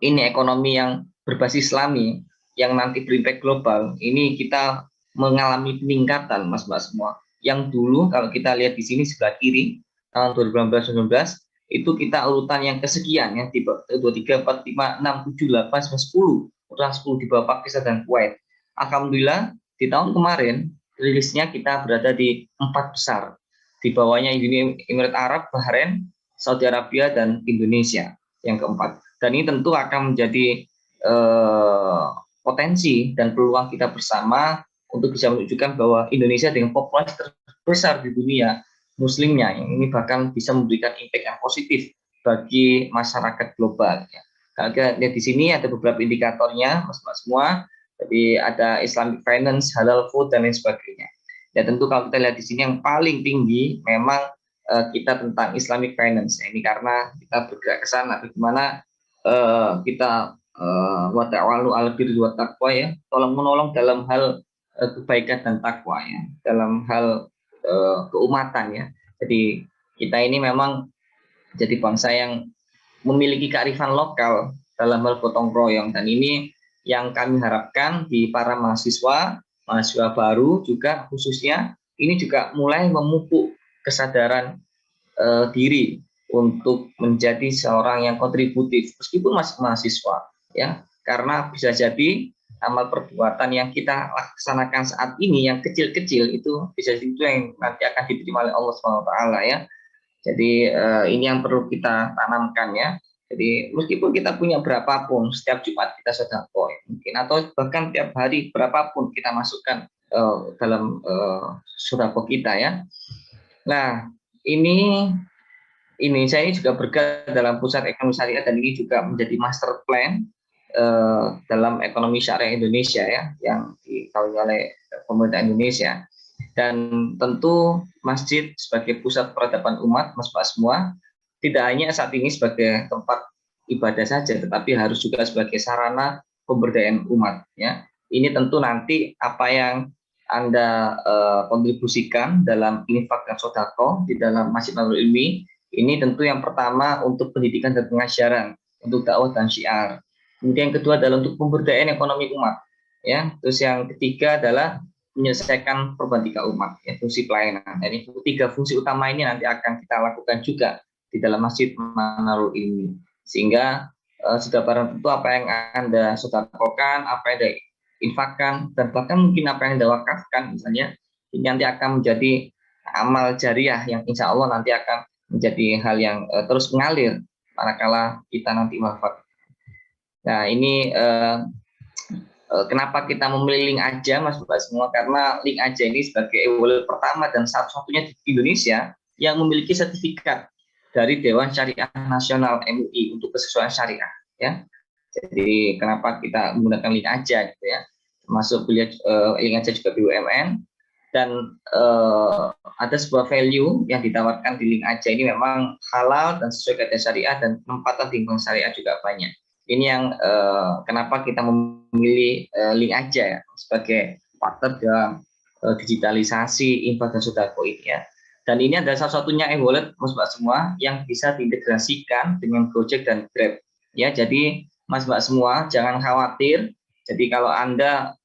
ini ekonomi yang berbasis Islami yang nanti berimpact global, ini kita mengalami peningkatan Mas Mbak semua. Yang dulu kalau kita lihat di sini sebelah kiri tahun 2018-19 itu kita urutan yang kesekian ya, di 2, 3, 4, 5, 6, 7, 8, 9, 10, urutan 10 di bawah Pakistan dan Kuwait. Alhamdulillah di tahun kemarin rilisnya kita berada di 4 besar, di bawahnya Uni Emirat Arab, Bahrain, Saudi Arabia, dan Indonesia yang keempat. Dan ini tentu akan menjadi potensi dan peluang kita bersama untuk bisa menunjukkan bahwa Indonesia dengan populasi terbesar di dunia muslimnya ini bahkan bisa memberikan impact yang positif bagi masyarakat global ya. Kalau kita lihat di sini ada beberapa indikatornya Mas semua. Jadi ada Islamic Finance, Halal Food, dan lain sebagainya. Ya tentu kalau kita lihat di sini yang paling tinggi memang kita tentang Islamic Finance. Ini karena kita bergerak ke sana, bagaimana kita wa ta'awalu 'alal birri wat taqwa ya, tolong menolong dalam hal kebaikan dan takwa ya, dalam hal keumatan ya. Jadi kita ini memang jadi bangsa yang memiliki kearifan lokal dalam hal gotong royong, dan ini yang kami harapkan di para mahasiswa baru juga khususnya ini juga mulai memupuk kesadaran diri untuk menjadi seorang yang kontributif meskipun masih mahasiswa ya, karena bisa jadi amal perbuatan yang kita laksanakan saat ini yang kecil-kecil itu bisa jadi itu yang nanti akan diterima oleh Allah SWT ya. Jadi ini yang perlu kita tanamkan ya. Jadi meskipun kita punya berapapun, setiap Jumat kita sedekah mungkin, atau bahkan tiap hari berapapun kita masukkan dalam sedekah kita ya. Nah ini saya ini juga bergerak dalam pusat ekonomi syariah, dan ini juga menjadi master plan dalam ekonomi syariah Indonesia ya, yang dikawal oleh pemerintah Indonesia. Dan tentu masjid sebagai pusat peradaban umat, Mas Pak semua, tidak hanya saat ini sebagai tempat ibadah saja, tetapi harus juga sebagai sarana pemberdayaan umat ya. Ini tentu nanti apa yang Anda kontribusikan dalam infak dan sodako di dalam Masjid Manrul Ilmi, ini tentu yang pertama untuk pendidikan dan pengajaran, untuk dakwah dan syiar. Kemudian yang kedua adalah untuk pemberdayaan ekonomi umat ya. Terus yang ketiga adalah menyelesaikan problematika umat ya, fungsi pelayanan. Jadi 3 fungsi utama ini nanti akan kita lakukan juga di dalam Masjid Manrul ini, sehingga sudah barang tentu apa yang Anda sedekahkan, apa yang Anda infakkan, dan bahkan mungkin apa yang Anda wakafkan misalnya, ini nanti akan menjadi amal jariah yang insya Allah nanti akan menjadi hal yang terus mengalir manakala kita nanti wafat. Nah ini kenapa kita memilih Link Aja Mas Bapak semua, karena Link Aja ini sebagai e-wallet pertama dan satu-satunya di Indonesia yang memiliki sertifikat dari Dewan Syariah Nasional MUI untuk kesesuaian syariah ya. Jadi kenapa kita menggunakan Link Aja gitu ya, termasuk beliau Link Aja juga BUMN, dan ada sebuah value yang ditawarkan di Link Aja ini memang halal dan sesuai kaidah syariah, dan penempatan di lingkungan syariah juga banyak. Ini yang kenapa kita memilih Link Aja ya, sebagai partner dalam digitalisasi infak dan sodako ini ya. Dan ini adalah salah satunya e-wallet Mas Mbak semua yang bisa diintegrasikan dengan Gojek dan Grab ya. Jadi Mas Mbak semua jangan khawatir. Jadi kalau Anda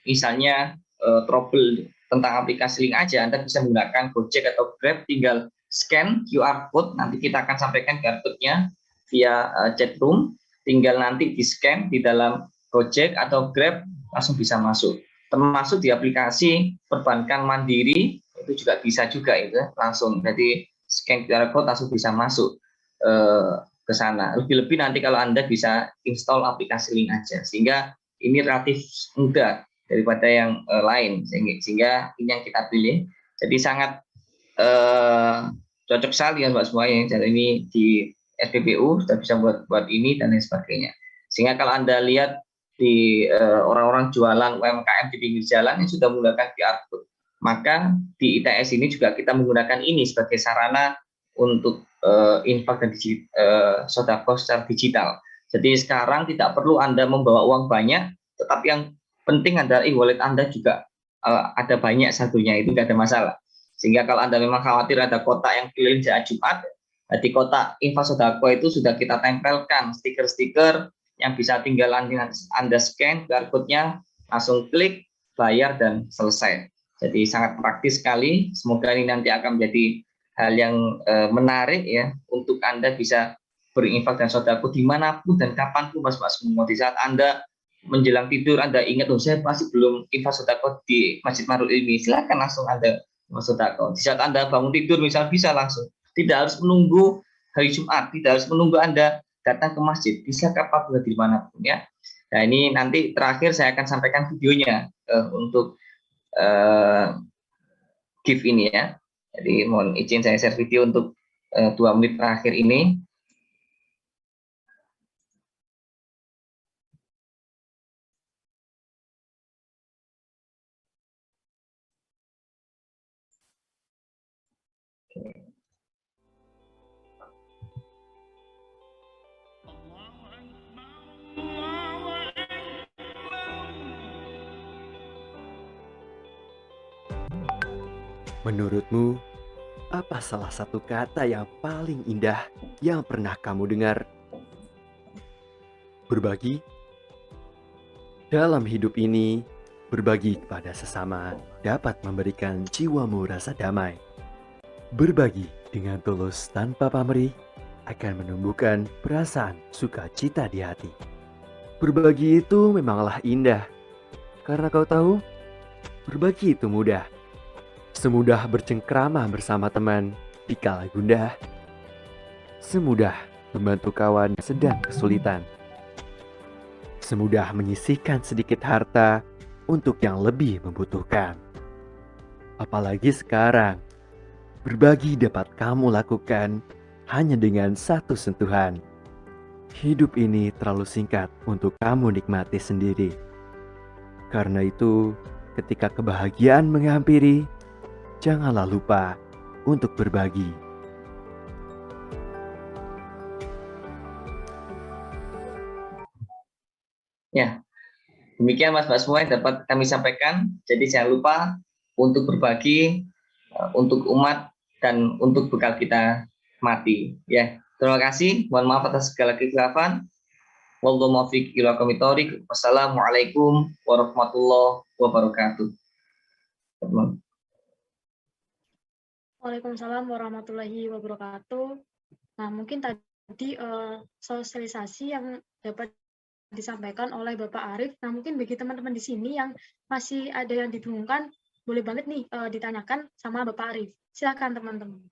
misalnya trouble tentang aplikasi Link Aja, Anda bisa menggunakan Gojek atau Grab, tinggal scan QR code, nanti kita akan sampaikan QR code-nya via chat room, tinggal nanti di-scan di dalam Gojek atau Grab, langsung bisa masuk. Termasuk di aplikasi perbankan mandiri, itu juga bisa juga itu langsung. Jadi scan QR code langsung bisa masuk ke sana. Lebih-lebih nanti kalau Anda bisa install aplikasi Link Aja, sehingga ini relatif mudah daripada yang lain, sehingga ini yang kita pilih. Jadi sangat cocok sekali ya Mbak semuanya. Jadi ini di SPBU sudah bisa buat ini dan lain sebagainya. Sehingga kalau Anda lihat di orang-orang jualan UMKM di pinggir jalan yang sudah menggunakan QR code, maka di ITS ini juga kita menggunakan ini sebagai sarana untuk infak dan sodako secara digital. Jadi sekarang tidak perlu Anda membawa uang banyak, tetapi yang penting adalah e-wallet Anda juga ada banyak satunya, itu tidak ada masalah. Sehingga kalau Anda memang khawatir ada kotak yang keliling saat Jumat, di kotak infak sodako itu sudah kita tempelkan stiker-stiker yang bisa tinggal Anda scan QR code-nya, langsung klik, bayar, dan selesai. Jadi sangat praktis sekali. Semoga ini nanti akan menjadi hal yang menarik ya untuk Anda bisa berinfak dan sodako dimanapun dan kapanpun Mas semua. Di saat Anda menjelang tidur Anda ingat, saya pasti belum infak sodako di Masjid Marul Ilmi, silakan langsung Anda infak sodako. Di saat Anda bangun tidur misal bisa langsung, tidak harus menunggu hari Jumat, tidak harus menunggu Anda datang ke masjid, bisa kapanpun di manapun ya. Nah ini nanti terakhir saya akan sampaikan videonya untuk gift ini ya. Jadi mohon izin saya share video untuk 2 menit terakhir ini. Menurutmu, apa salah satu kata yang paling indah yang pernah kamu dengar? Berbagi? Dalam hidup ini, berbagi kepada sesama dapat memberikan jiwamu rasa damai. Berbagi dengan tulus tanpa pamrih akan menumbuhkan perasaan sukacita di hati. Berbagi itu memanglah indah, karena kau tahu, berbagi itu mudah. Semudah bercengkrama bersama teman di kala gundah. Semudah membantu kawan sedang kesulitan. Semudah menyisihkan sedikit harta untuk yang lebih membutuhkan. Apalagi sekarang, berbagi dapat kamu lakukan hanya dengan satu sentuhan. Hidup ini terlalu singkat untuk kamu nikmati sendiri. Karena itu, ketika kebahagiaan menghampiri, janganlah lupa untuk berbagi. Ya, demikian Mas Mbak semua yang dapat kami sampaikan. Jadi jangan lupa untuk berbagi untuk umat dan untuk bekal kita mati. Ya, terima kasih. Mohon maaf atas segala kekhilafan. Wallahu muwaffiq ila aqwamit thoriq. Wassalamualaikum warahmatullahi wabarakatuh. Waalaikumsalam warahmatullahi wabarakatuh. Nah, mungkin tadi sosialisasi yang dapat disampaikan oleh Bapak Arif. Nah, mungkin bagi teman-teman di sini yang masih ada yang dibingungkan, boleh banget nih ditanyakan sama Bapak Arif. Silakan teman-teman.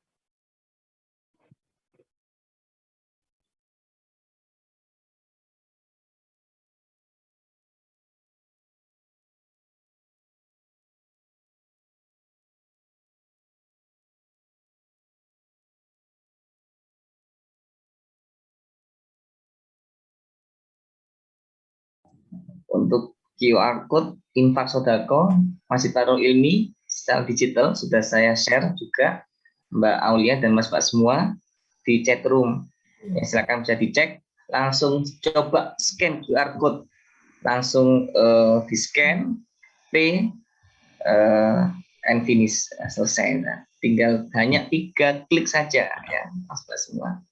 Untuk QR code infak sodako masih taruh ilmi secara digital sudah saya share juga Mbak Aulia dan Mas Pak semua di chat room. Ya, silakan bisa dicek, langsung coba scan QR code, langsung di scan, pay, and finish, selesai. Nah, tinggal hanya 3 klik saja ya Mas Pak semua.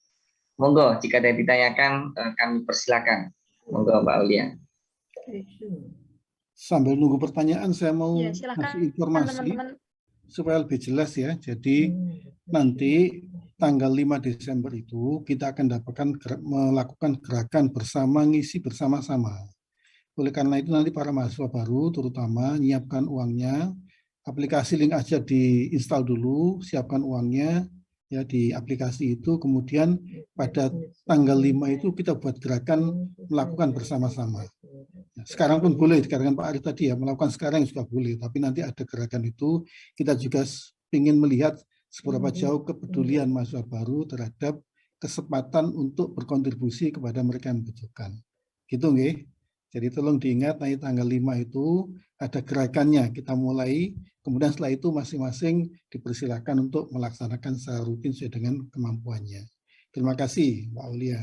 Monggo jika ada yang ditanyakan kami persilakan. Monggo Mbak Aulia. Sambil nunggu pertanyaan, saya mau Ya, silakan kasih informasi teman-teman. supaya lebih jelas ya. Jadi nanti tanggal 5 Desember itu kita akan melakukan gerakan bersama, ngisi bersama-sama. Oleh karena itu nanti para mahasiswa baru terutama nyiapkan uangnya, aplikasi link aja diinstal dulu, siapkan uangnya ya di aplikasi itu, kemudian pada tanggal 5 itu kita buat gerakan melakukan bersama-sama. Sekarang pun boleh, dikatakan Pak Arif tadi ya, melakukan sekarang juga boleh, tapi nanti ada gerakan itu, kita juga ingin melihat seberapa jauh kepedulian mahasiswa baru terhadap kesempatan untuk berkontribusi kepada mereka yang membutuhkan. Gitu nggih. Jadi tolong diingat, nanti tanggal 5 itu ada gerakannya, kita mulai, kemudian setelah itu masing-masing dipersilakan untuk melaksanakan secara rutin sesuai dengan kemampuannya. Terima kasih, Mbak Aulia.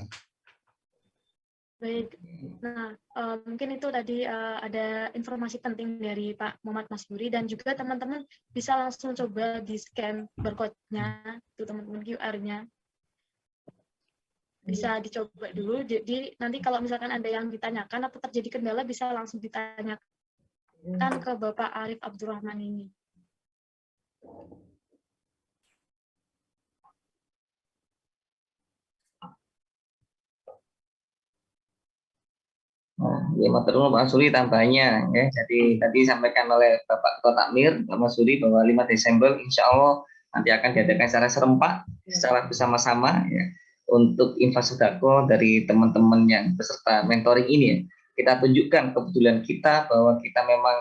Baik, nah mungkin itu tadi ada informasi penting dari Pak Muhammad Masyuri, dan juga teman-teman bisa langsung coba di-scan barcode-nya, itu teman-teman QR-nya. Bisa dicoba dulu, jadi nanti kalau misalkan ada yang ditanyakan atau terjadi kendala bisa langsung ditanyakan ke Bapak Arif Abdurrahman ini. Ya, matur nuwun Pak Suri tambahnya ya. Jadi tadi sampaikan oleh Bapak Ketua Takmir Pak Suri bahwa 5 Desember insya Allah nanti akan diadakan secara serempak, secara bersama-sama ya, untuk infak sodako dari teman-teman yang peserta mentoring ini ya. Kita tunjukkan kepedulian kita bahwa kita memang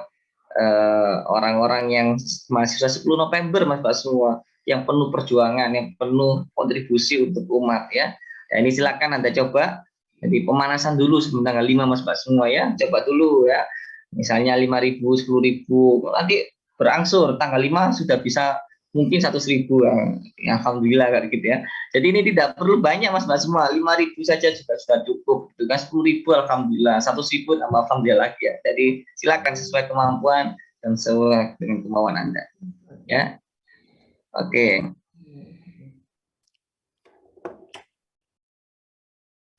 orang-orang yang mahasiswa 10 November Mas Pak semua, yang penuh perjuangan, yang penuh kontribusi untuk umat ya. Nah, ini silakan Anda coba. Jadi pemanasan dulu sebelum tanggal 5 Mas Pak semua ya, coba dulu ya. Misalnya 5.000, 10.000, nanti berangsur tanggal 5 sudah bisa mungkin 100.000 ya, alhamdulillah kayak gitu ya. Jadi ini tidak perlu banyak Mas Pak semua, 5.000 saja juga sudah cukup. Itu kan 10.000 alhamdulillah, 100.000 tambah alhamdulillah lagi ya. Jadi silakan sesuai kemampuan dan sesuai dengan kemauan Anda. Ya. Oke.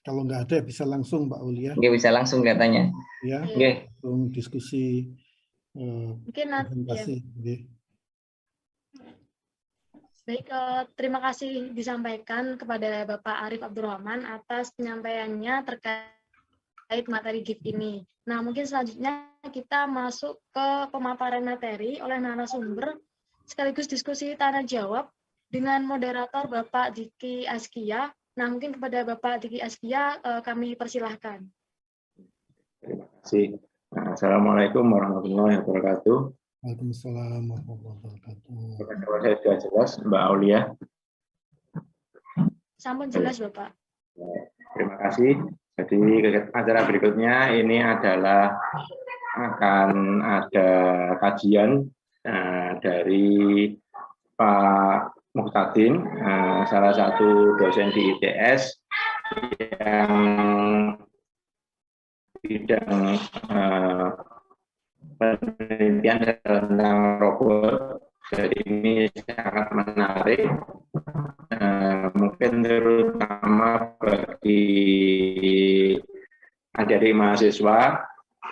Kalau nggak ada bisa langsung Mbak Aulia. Nggak bisa langsung katanya. Ya, langsung diskusi mungkin nanti ya. Baik, terima kasih disampaikan kepada Bapak Arif Abdurrahman atas penyampaiannya terkait materi GIFT ini. Nah, mungkin selanjutnya kita masuk ke pemaparan materi oleh narasumber sekaligus diskusi tanya jawab dengan moderator Bapak Diki Askia. Nah, mungkin kepada Bapak Diki Askia kami persilahkan. Terima kasih. Assalamualaikum warahmatullahi wabarakatuh. Waalaikumsalam warahmatullahi wabarakatuh. Kalau saya sudah jelas, Mbak Aulia. Sampun jelas, Bapak. Terima kasih. Jadi acara berikutnya ini adalah akan ada kajian dari Pak Muhtadin, salah satu dosen di ITS yang bidang penelitian tentang robot. Jadi ini sangat menarik, mungkin terutama bagi adik-adik mahasiswa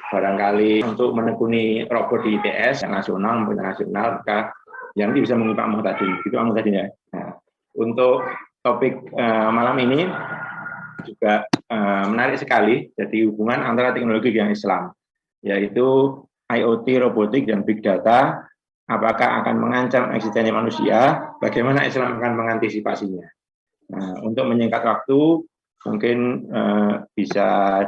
barangkali untuk menekuni robot di ITS yang nasional maupun internasional, maka yang bisa mengikuti Pak Muhtadin, itu Pak Muhtadin ya. Nah, untuk topik malam ini juga menarik sekali. Jadi hubungan antara teknologi dan Islam, yaitu IoT, robotik, dan big data, apakah akan mengancam eksistensi manusia, bagaimana Islam akan mengantisipasinya. Nah, untuk menyingkat waktu, mungkin bisa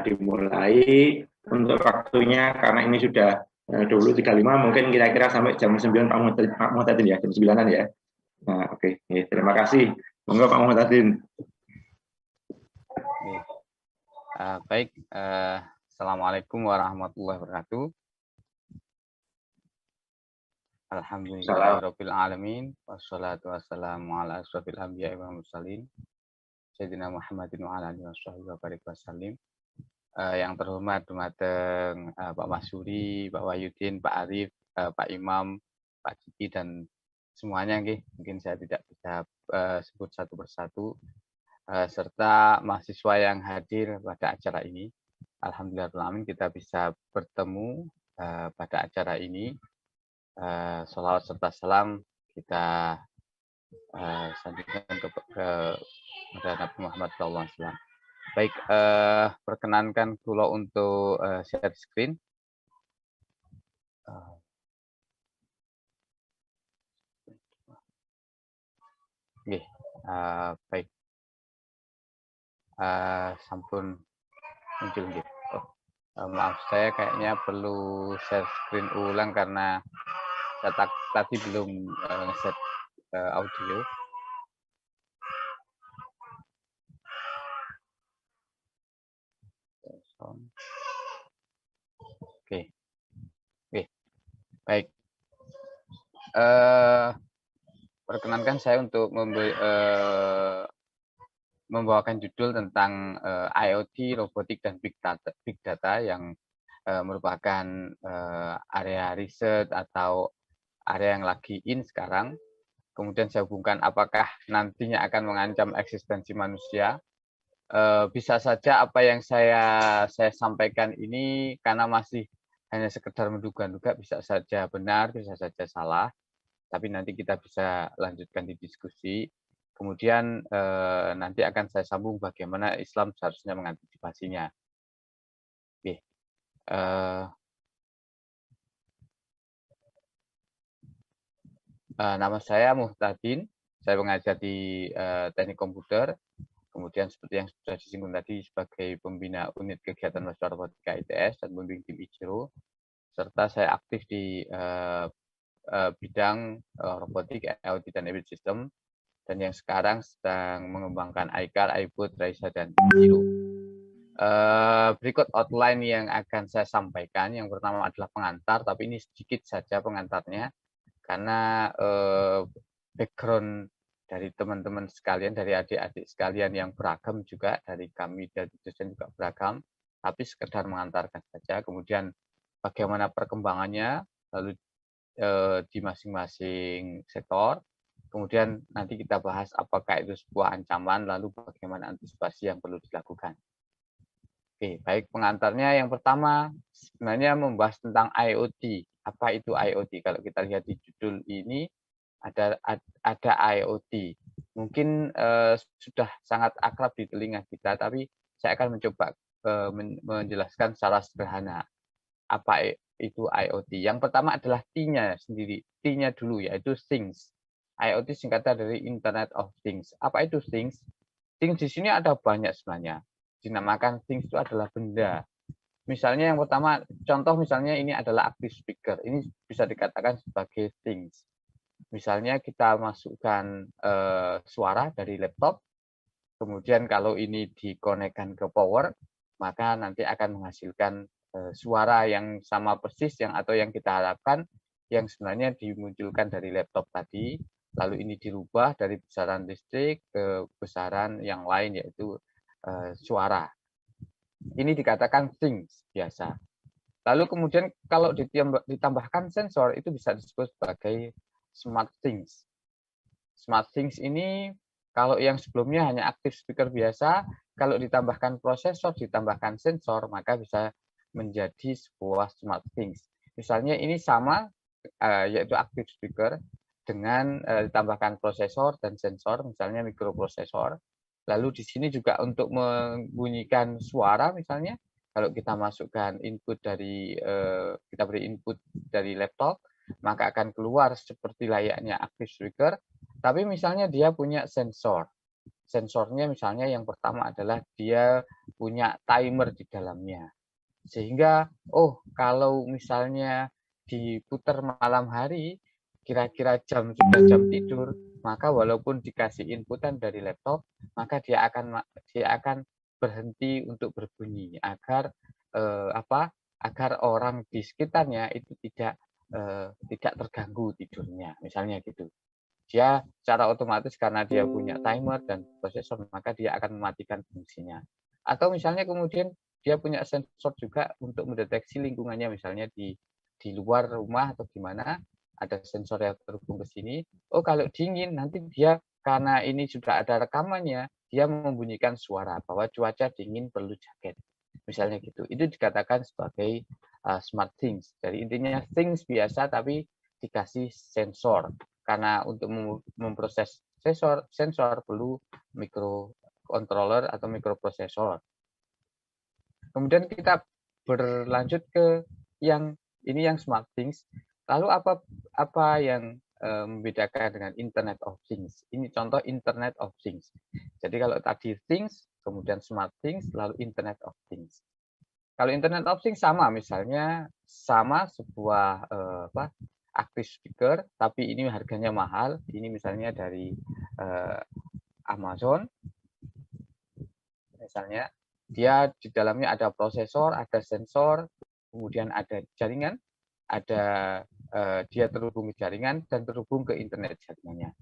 dimulai untuk waktunya, karena ini sudah 20.35, mungkin kira-kira sampai jam 9 Pak Muhtadin ya, jam 9-an ya. Nah, oke. Terima kasih. Monggo Pak Muhtadin. Baik, Assalamualaikum warahmatullahi wabarakatuh. Alhamdulillahirabbil alamin, wassalatu wassalamu ala asyrofil anbiya'i wal mursalin, Sayyidina Muhammadin wa ala alihi wasallim. Yang terhormat dumateng Pak Masuri, Pak Wahyudin, Pak Arif, Pak Imam, Pak Ciki, dan semuanya nggih, mungkin saya tidak bisa sebut satu persatu, serta mahasiswa yang hadir pada acara ini. Alhamdulillah kita bisa bertemu pada acara ini. Sholawat serta salam kita sanjungkan kepada Nabi Muhammad SAW. Baik, perkenankan kula untuk share screen. Oke, baik. Sampun muncul gitu. Maaf, saya kayaknya perlu share screen ulang karena saya tadi belum nge-set audio. Oke, baik. Perkenankan saya untuk membawakan judul tentang IoT, robotik, dan big data yang merupakan area riset atau area yang lagi in sekarang. Kemudian saya hubungkan apakah nantinya akan mengancam eksistensi manusia. Bisa saja apa yang saya sampaikan ini karena masih hanya sekedar menduga-duga, bisa saja benar, bisa saja salah. Tapi nanti kita bisa lanjutkan di diskusi. Kemudian nanti akan saya sambung bagaimana Islam seharusnya mengantisipasinya. Oke. Nama saya Muhtadin, saya mengajar di Teknik Komputer. Kemudian seperti yang sudah disinggung tadi sebagai pembina unit kegiatan mahasiswa robotika ITS dan pembimbing tim IJRO, serta saya aktif di bidang robotik, IoT, dan embedded system, dan yang sekarang sedang mengembangkan iCar, iBot, Raisa, dan IJRO. Berikut outline yang akan saya sampaikan. Yang pertama adalah pengantar, tapi ini sedikit saja pengantarnya, karena background dari teman-teman sekalian, dari adik-adik sekalian yang beragam juga, dari kami dari dosen juga beragam, tapi sekedar mengantarkan saja. Kemudian bagaimana perkembangannya, lalu di masing-masing sektor. Kemudian nanti kita bahas apakah itu sebuah ancaman, lalu bagaimana antisipasi yang perlu dilakukan. Oke, baik, pengantarnya yang pertama sebenarnya membahas tentang IoT. Apa itu IoT? Kalau kita lihat di judul ini, ada IoT. Mungkin sudah sangat akrab di telinga kita, tapi saya akan mencoba menjelaskan secara sederhana apa itu IoT. Yang pertama adalah T-nya sendiri. T-nya dulu, yaitu things. IoT singkatan dari Internet of Things. Apa itu things? Things di sini ada banyak sebenarnya. Dinamakan things itu adalah benda. Misalnya yang pertama, contoh misalnya ini adalah active speaker. Ini bisa dikatakan sebagai things. Misalnya kita masukkan suara dari laptop, kemudian kalau ini dikonekkan ke power, maka nanti akan menghasilkan suara yang sama persis atau yang kita harapkan, yang sebenarnya dimunculkan dari laptop tadi, lalu ini dirubah dari besaran listrik ke besaran yang lain, yaitu suara. Ini dikatakan things biasa. Lalu kemudian kalau ditambahkan sensor, itu bisa disebut sebagai smart things. Smart things ini kalau yang sebelumnya hanya active speaker biasa, kalau ditambahkan prosesor, ditambahkan sensor, maka bisa menjadi sebuah smart things. Misalnya ini sama, yaitu active speaker, dengan ditambahkan prosesor dan sensor, misalnya mikroprosesor. Lalu di sini juga untuk membunyikan suara, misalnya kalau kita masukkan input dari kita beri input dari laptop, maka akan keluar seperti layaknya active speaker. Tapi misalnya dia punya sensor. Sensornya misalnya yang pertama adalah dia punya timer di dalamnya. Sehingga, oh kalau misalnya diputar malam hari, kira-kira sudah jam tidur, maka walaupun dikasih inputan dari laptop, maka dia akan berhenti untuk berbunyi agar agar orang di sekitarnya itu tidak terganggu tidurnya, misalnya gitu. Dia secara otomatis karena dia punya timer dan prosesor, maka dia akan mematikan fungsinya. Atau misalnya kemudian dia punya sensor juga untuk mendeteksi lingkungannya, misalnya di luar rumah atau gimana, ada sensor yang terhubung ke sini. Oh kalau dingin, nanti dia karena ini sudah ada rekamannya, dia membunyikan suara bahwa cuaca dingin perlu jaket. Misalnya gitu. Itu dikatakan sebagai smart things. Jadi intinya things biasa tapi dikasih sensor. Karena untuk memproses sensor perlu microcontroller atau mikroprosesor. Kemudian kita berlanjut ke yang smart things. Lalu apa yang membedakan dengan Internet of Things? Ini contoh Internet of Things. Jadi kalau tadi things, kemudian smart things, lalu Internet of Things. Kalau Internet of Things sama, misalnya sama sebuah active speaker, tapi ini harganya mahal. Ini misalnya dari Amazon. Misalnya, dia di dalamnya ada prosesor, ada sensor, kemudian ada jaringan, dia terhubung ke jaringan dan terhubung ke internet jaringannya.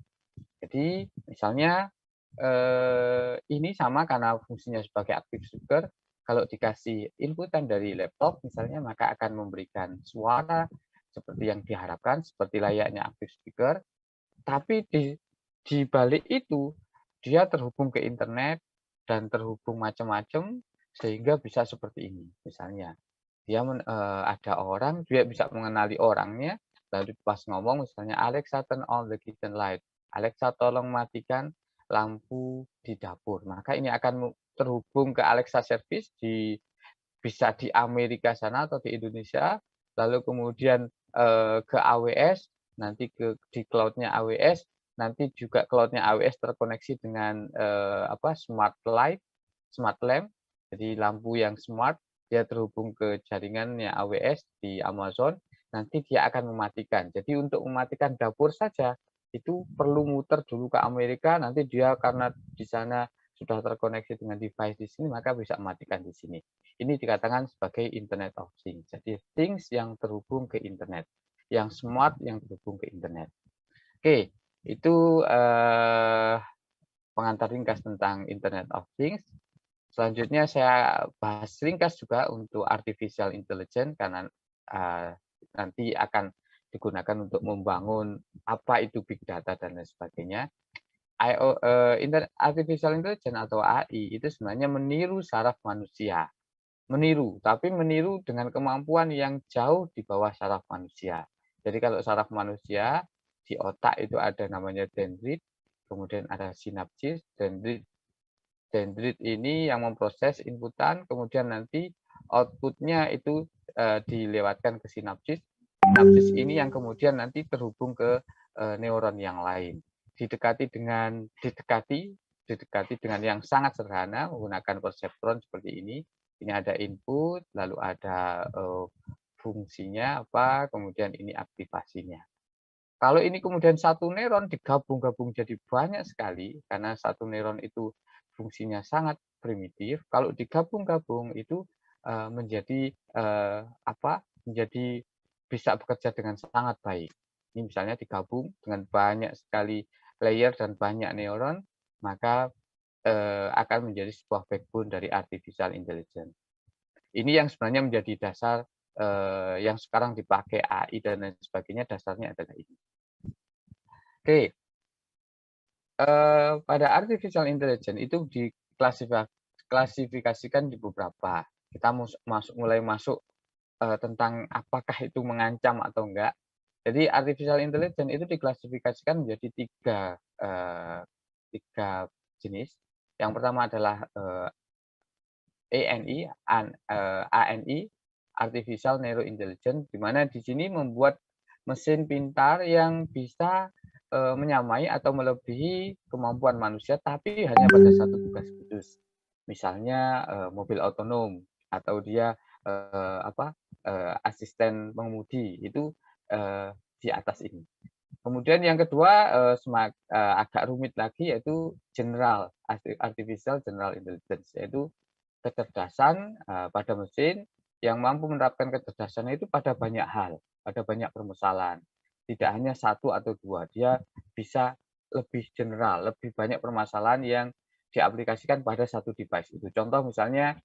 Jadi, misalnya ini sama karena fungsinya sebagai active speaker. Kalau dikasih inputan dari laptop, misalnya, maka akan memberikan suara seperti yang diharapkan, seperti layaknya active speaker, tapi di balik itu dia terhubung ke internet dan terhubung macam-macam sehingga bisa seperti ini. Misalnya dia ada orang, dia bisa mengenali orangnya, lalu pas ngomong misalnya Alexa turn on the kitchen light, Alexa tolong matikan lampu di dapur, maka ini akan terhubung ke Alexa service bisa di Amerika sana atau di Indonesia, lalu kemudian ke AWS, nanti di cloud-nya AWS, nanti juga cloud-nya AWS terkoneksi dengan smart light, smart lamp, jadi lampu yang smart, dia terhubung ke jaringannya AWS di Amazon, nanti dia akan mematikan. Jadi untuk mematikan dapur saja, itu perlu muter dulu ke Amerika, nanti dia karena di sana sudah terkoneksi dengan device di sini, maka bisa mematikan di sini. Ini dikatakan sebagai Internet of Things. Jadi things yang terhubung ke internet, yang smart yang terhubung ke internet. Oke, itu pengantar ringkas tentang Internet of Things. Selanjutnya saya bahas ringkas juga untuk artificial intelligence karena nanti akan digunakan untuk membangun apa itu big data dan lain sebagainya. Artificial intelligence atau AI itu sebenarnya meniru saraf manusia. Meniru, tapi meniru dengan kemampuan yang jauh di bawah saraf manusia. Jadi kalau saraf manusia, di otak itu ada namanya dendrit, kemudian ada sinapsis. Dendrit ini yang memproses inputan, kemudian nanti outputnya itu dilewatkan ke sinapsis. Sinapsis ini yang kemudian nanti terhubung ke neuron yang lain. Didekati dengan yang sangat sederhana menggunakan perseptron seperti ini. Ini ada input, lalu ada fungsinya apa, kemudian ini aktivasinya. Kalau ini kemudian satu neuron digabung-gabung jadi banyak sekali, karena satu neuron itu fungsinya sangat primitif. Kalau digabung-gabung itu menjadi bisa bekerja dengan sangat baik. Ini misalnya digabung dengan banyak sekali layer dan banyak neuron, maka akan menjadi sebuah backbone dari artificial intelligence. Ini yang sebenarnya menjadi dasar yang sekarang dipakai AI dan lain sebagainya, dasarnya adalah ini. Oke, pada artificial intelligence itu diklasifikasikan di beberapa. Kita mulai masuk tentang apakah itu mengancam atau enggak. Jadi artificial intelligence itu diklasifikasikan menjadi tiga jenis. Yang pertama adalah ANI, Artificial Narrow Intelligence, di mana di sini membuat mesin pintar yang bisa menyamai atau melebihi kemampuan manusia, tapi hanya pada satu tugas khusus. Misalnya mobil otonom atau dia asisten pengemudi itu di atas ini. Kemudian yang kedua agak rumit lagi, yaitu Artificial General Intelligence, yaitu kecerdasan pada mesin yang mampu menerapkan kecerdasan itu pada banyak hal, pada banyak permasalahan. Tidak hanya satu atau dua, dia bisa lebih general, lebih banyak permasalahan yang diaplikasikan pada satu device itu. Contoh misalnya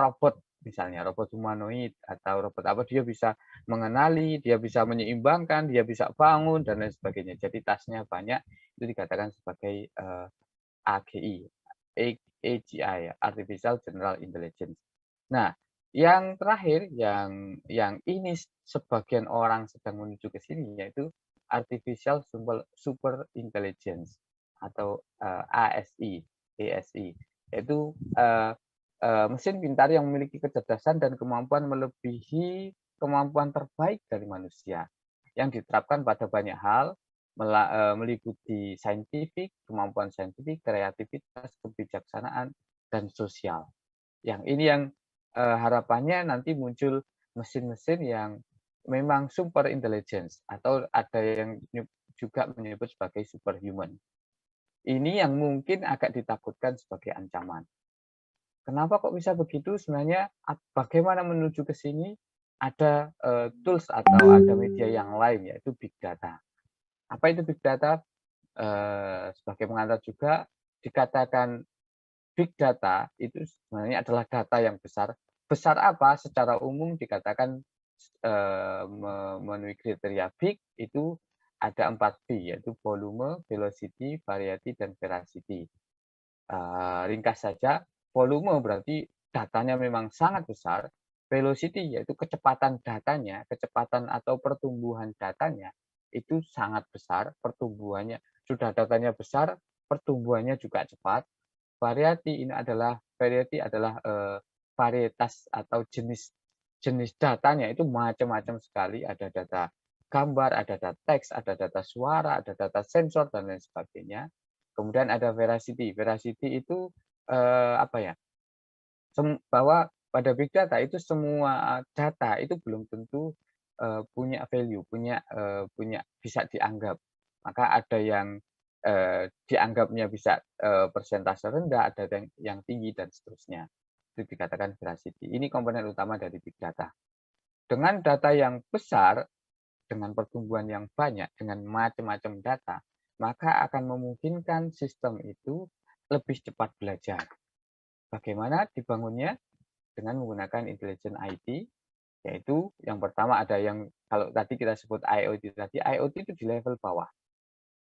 robot, misalnya robot humanoid atau robot apa, dia bisa mengenali, dia bisa menyeimbangkan, dia bisa bangun dan lain sebagainya. Jadi tasnya banyak, itu dikatakan sebagai AGI, Artificial General Intelligence. Nah, yang terakhir yang ini sebagian orang sedang menuju ke sini, yaitu Artificial Super Intelligence atau ASI, yaitu mesin pintar yang memiliki kecerdasan dan kemampuan melebihi kemampuan terbaik dari manusia yang diterapkan pada banyak hal, meliputi kemampuan saintifik, kreativitas, kebijaksanaan, dan sosial. Yang ini yang harapannya nanti muncul mesin-mesin yang memang super intelligence, atau ada yang juga menyebut sebagai superhuman. Ini yang mungkin agak ditakutkan sebagai ancaman. Kenapa kok bisa begitu? Sebenarnya bagaimana menuju ke sini, ada tools atau ada media yang lain, yaitu big data. Apa itu big data? Sebagai pengantar juga dikatakan big data itu sebenarnya adalah data yang besar. Besar apa? Secara umum dikatakan memenuhi kriteria big itu ada 4 V, yaitu volume, velocity, variety, dan veracity. Ringkas saja, volume berarti datanya memang sangat besar. Velocity yaitu kecepatan datanya, kecepatan atau pertumbuhan datanya itu sangat besar, pertumbuhannya sudah datanya besar, pertumbuhannya juga cepat. Variety adalah varietas atau jenis datanya itu macam-macam sekali. Ada data gambar, ada data teks, ada data suara, ada data sensor, dan lain sebagainya. Kemudian ada veracity. Veracity itu bahwa pada big data itu semua data itu belum tentu punya value, punya bisa dianggap. Maka ada yang dianggapnya bisa persentase rendah, ada yang tinggi, dan seterusnya. Itu dikatakan veracity. Ini komponen utama dari big data. Dengan data yang besar, dengan pertumbuhan yang banyak, dengan macam-macam data, maka akan memungkinkan sistem itu lebih cepat belajar. Bagaimana dibangunnya? Dengan menggunakan intelligent IT, yaitu yang pertama ada yang, kalau tadi kita sebut IoT tadi, IoT itu di level bawah.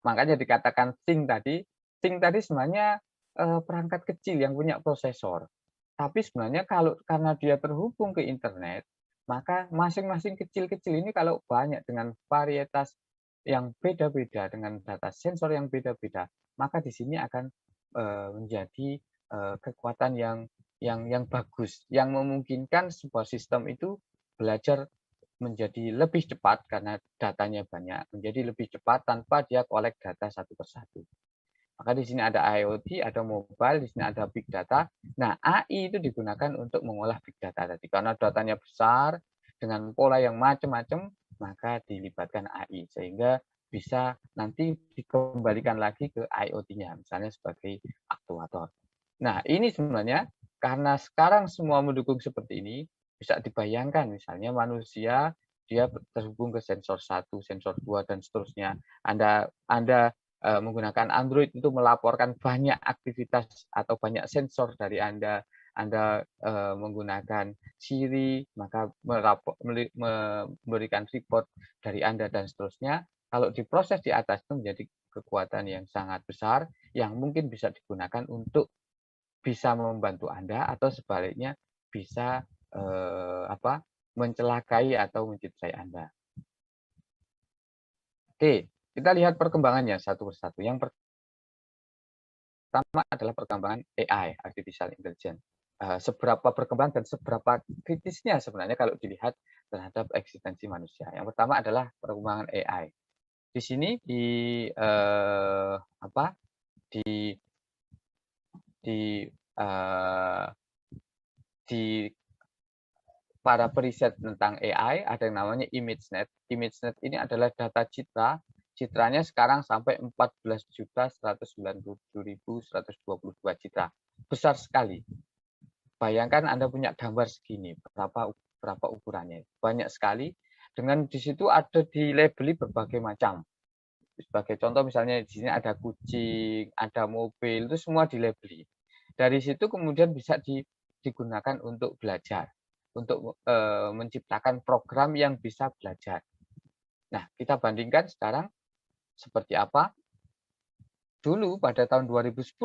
Makanya dikatakan SYNC tadi sebenarnya perangkat kecil yang punya prosesor. Tapi sebenarnya karena dia terhubung ke internet, maka masing-masing kecil-kecil ini kalau banyak dengan varietas yang beda-beda, dengan data sensor yang beda-beda, maka di sini akan menjadi kekuatan yang bagus, yang memungkinkan sebuah sistem itu belajar menjadi lebih cepat karena datanya banyak, menjadi lebih cepat tanpa dia kolek data satu persatu. Maka di sini ada IoT, ada mobile, di sini ada big data. Nah, AI itu digunakan untuk mengolah big data tadi. Karena datanya besar, dengan pola yang macam-macam, maka dilibatkan AI. Sehingga bisa nanti dikembalikan lagi ke IoT-nya, misalnya sebagai aktuator. Nah, ini sebenarnya karena sekarang semua mendukung seperti ini, bisa dibayangkan misalnya manusia, dia terhubung ke sensor 1, sensor 2, dan seterusnya. Anda menggunakan Android itu melaporkan banyak aktivitas atau banyak sensor dari Anda. Anda menggunakan Siri, maka memberikan report dari Anda dan seterusnya. Kalau diproses di atas itu menjadi kekuatan yang sangat besar yang mungkin bisa digunakan untuk bisa membantu Anda atau sebaliknya bisa mencelakai atau mencederai Anda. Oke, kita lihat perkembangannya satu persatu. Yang pertama adalah perkembangan AI, Artificial Intelligence. Seberapa berkembang dan seberapa kritisnya sebenarnya kalau dilihat terhadap eksistensi manusia. Yang pertama adalah perkembangan AI. Di sini di para periset tentang AI ada yang namanya ImageNet. ImageNet ini adalah data citra. Citranya sekarang sampai 14.197.122 citra. Besar sekali. Bayangkan Anda punya gambar segini, berapa ukurannya? Banyak sekali. Dengan di situ ada dilabeli berbagai macam. Sebagai contoh misalnya di sini ada kucing, ada mobil, itu semua dilabeli. Dari situ kemudian bisa digunakan untuk belajar, untuk menciptakan program yang bisa belajar. Nah, kita bandingkan sekarang seperti apa. Dulu pada tahun 2010,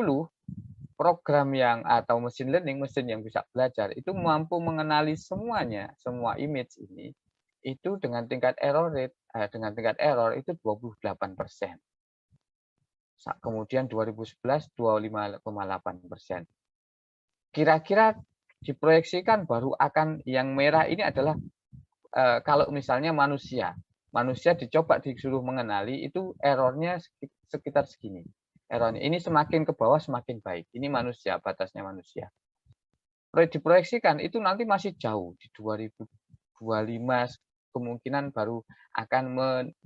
program yang atau mesin learning, mesin yang bisa belajar, itu mampu mengenali semuanya, semua image ini, itu dengan tingkat error rate, itu 28%. Kemudian 2011 25,8%. Kira-kira diproyeksikan baru akan yang merah ini adalah kalau misalnya manusia dicoba disuruh mengenali itu errornya sekitar segini. Errornya ini semakin ke bawah semakin baik. Ini manusia, batasnya manusia. Diproyeksikan itu nanti masih jauh di 2025 kemungkinan baru akan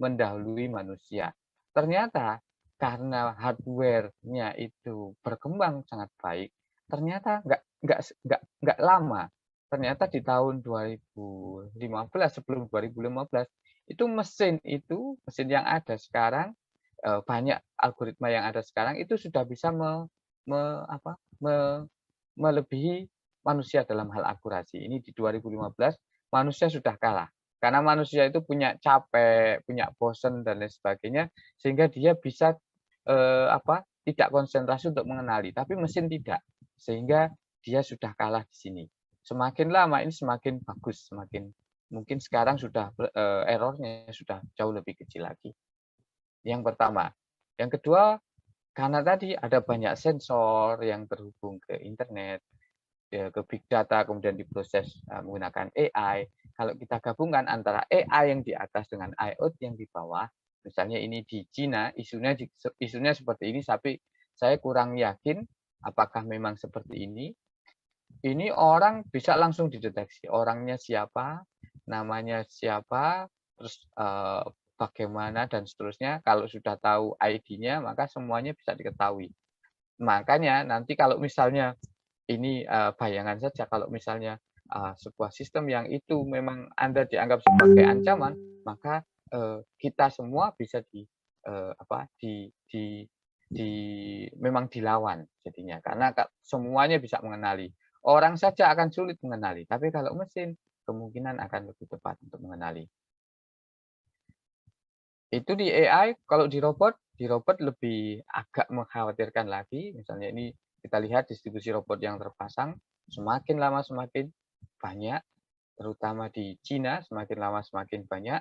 mendahului manusia. Ternyata karena hardware-nya itu berkembang sangat baik, ternyata nggak lama. Ternyata di tahun 2015 sebelum 2015 itu mesin yang ada sekarang banyak algoritma yang ada sekarang itu sudah bisa melebihi manusia dalam hal akurasi. Ini di 2015 manusia sudah kalah. Karena manusia itu punya capek, punya bosen dan lain sebagainya sehingga dia bisa tidak konsentrasi untuk mengenali, tapi mesin tidak. Sehingga dia sudah kalah di sini. Semakin lama ini semakin bagus, mungkin sekarang sudah errornya sudah jauh lebih kecil lagi. Yang pertama. Yang kedua, karena tadi ada banyak sensor yang terhubung ke internet, ke big data, kemudian diproses menggunakan AI. Kalau kita gabungkan antara AI yang di atas dengan IoT yang di bawah, misalnya ini di Cina, isunya seperti ini, tapi saya kurang yakin apakah memang seperti ini. Ini orang bisa langsung dideteksi, orangnya siapa, namanya siapa, terus bagaimana dan seterusnya. Kalau sudah tahu ID-nya, maka semuanya bisa diketahui. Makanya nanti kalau misalnya ini bayangan saja, kalau misalnya sebuah sistem yang itu memang Anda dianggap sebagai ancaman, maka kita semua bisa memang dilawan jadinya, karena semuanya bisa mengenali. Orang saja akan sulit mengenali, tapi kalau mesin kemungkinan akan lebih tepat untuk mengenali. Itu di AI. Kalau di robot lebih agak mengkhawatirkan lagi. Misalnya ini kita lihat distribusi robot yang terpasang semakin lama semakin banyak, terutama di Cina semakin lama semakin banyak.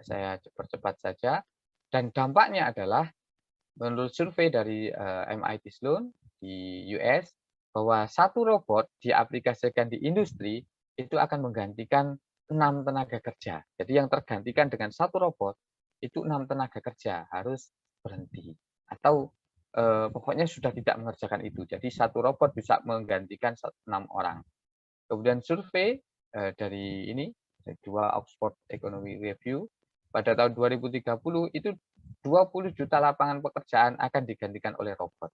Saya percepat saja. Dan dampaknya adalah menurut survei dari MIT Sloan di US bahwa satu robot diaplikasikan di industri itu akan menggantikan 6 tenaga kerja. Jadi yang tergantikan dengan satu robot itu 6 tenaga kerja harus berhenti atau pokoknya sudah tidak mengerjakan itu. Jadi satu robot bisa menggantikan 6 orang. Kemudian survei dari dua Oxford Economic Review pada tahun 2030 itu 20 juta lapangan pekerjaan akan digantikan oleh robot.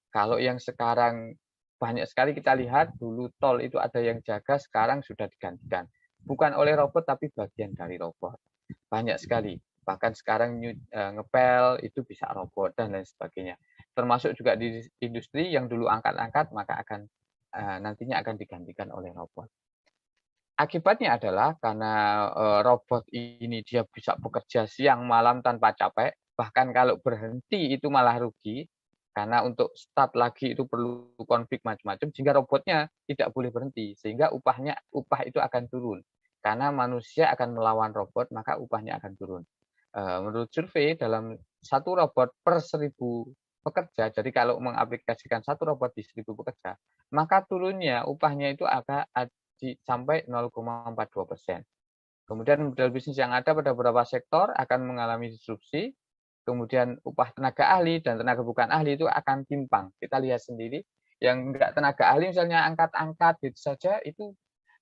Kalau yang sekarang banyak sekali kita lihat, dulu tol itu ada yang jaga, sekarang sudah digantikan. Bukan oleh robot tapi bagian dari robot. Banyak sekali. Bahkan sekarang ngepel itu bisa robot dan lain sebagainya. Termasuk juga di industri yang dulu angkat-angkat maka akan nantinya akan digantikan oleh robot. Akibatnya adalah karena robot ini dia bisa bekerja siang malam tanpa capek, bahkan kalau berhenti itu malah rugi karena untuk start lagi itu perlu konfig macam-macam sehingga robotnya tidak boleh berhenti sehingga upah itu akan turun. Karena manusia akan melawan robot maka upahnya akan turun. Menurut survei dalam satu robot per 1.000 pekerja, jadi kalau mengaplikasikan satu robot di 1.000 pekerja, maka turunnya upahnya itu agak sampai 0,42%. Kemudian model bisnis yang ada pada beberapa sektor akan mengalami disrupsi, kemudian upah tenaga ahli dan tenaga bukan ahli itu akan timpang. Kita lihat sendiri, yang enggak tenaga ahli misalnya angkat-angkat gitu saja, itu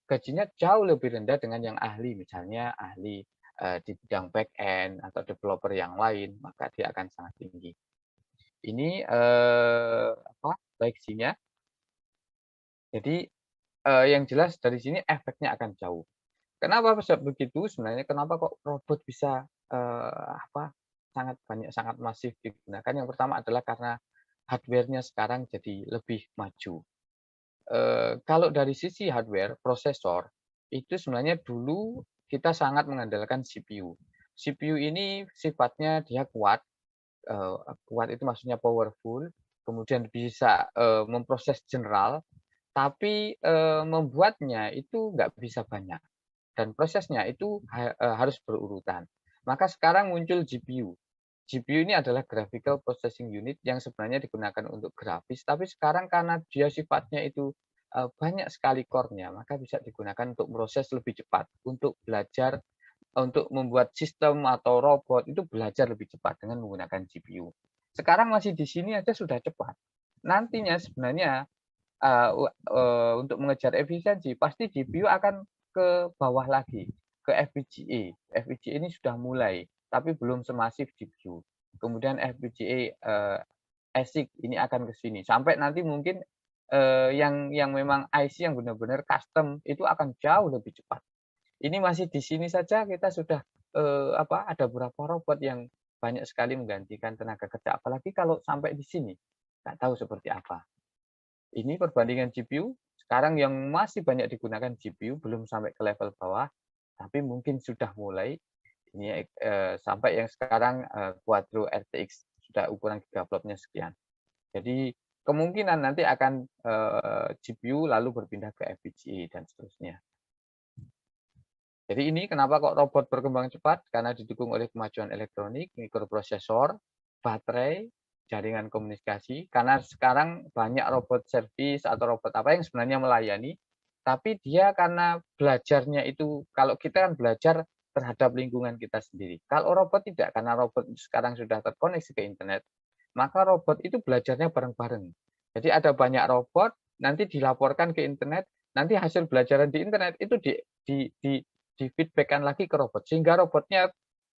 gajinya jauh lebih rendah dengan yang ahli, misalnya ahli di bidang back end atau developer yang lain, maka dia akan sangat tinggi. Ini baiknya. Jadi yang jelas dari sini efeknya akan jauh. Kenapa bisa begitu? Sebenarnya kenapa kok robot bisa sangat masif digunakan? Yang pertama adalah karena hardware-nya sekarang jadi lebih maju. Kalau dari sisi hardware, prosesor, itu sebenarnya dulu kita sangat mengandalkan CPU. CPU ini sifatnya dia kuat, kuat itu maksudnya powerful, kemudian bisa memproses general, tapi membuatnya itu nggak bisa banyak. Dan prosesnya itu harus berurutan. Maka sekarang muncul GPU. GPU ini adalah Graphical Processing Unit yang sebenarnya digunakan untuk grafis, tapi sekarang karena dia sifatnya itu banyak sekali core-nya, maka bisa digunakan untuk proses lebih cepat, untuk belajar, untuk membuat sistem atau robot itu belajar lebih cepat dengan menggunakan GPU. Sekarang masih di sini aja sudah cepat. Nantinya sebenarnya untuk mengejar efisiensi, pasti GPU akan ke bawah lagi, ke FPGA. FPGA ini sudah mulai, tapi belum semasif GPU. Kemudian FPGA ASIC ini akan ke sini. Sampai nanti mungkin yang memang IC yang benar-benar custom itu akan jauh lebih cepat. Ini masih di sini saja kita sudah ada beberapa robot yang banyak sekali menggantikan tenaga kerja. Apalagi kalau sampai di sini, nggak tahu seperti apa. Ini perbandingan GPU, sekarang yang masih banyak digunakan GPU belum sampai ke level bawah, tapi mungkin sudah mulai. Ini sampai yang sekarang Quadro RTX sudah ukuran gigaflopsnya sekian. Jadi kemungkinan nanti akan GPU lalu berpindah ke FPGA dan seterusnya. Jadi ini kenapa kok robot berkembang cepat? Karena didukung oleh kemajuan elektronik, mikroprosesor, baterai, jaringan komunikasi. Karena sekarang banyak robot servis atau robot apa yang sebenarnya melayani, tapi dia karena belajarnya itu, kalau kita kan belajar terhadap lingkungan kita sendiri. Kalau robot tidak, karena robot sekarang sudah terkoneksi ke internet, maka robot itu belajarnya bareng-bareng. Jadi ada banyak robot, nanti dilaporkan ke internet, nanti hasil belajaran di internet itu di feedback-kan lagi ke robot, sehingga robotnya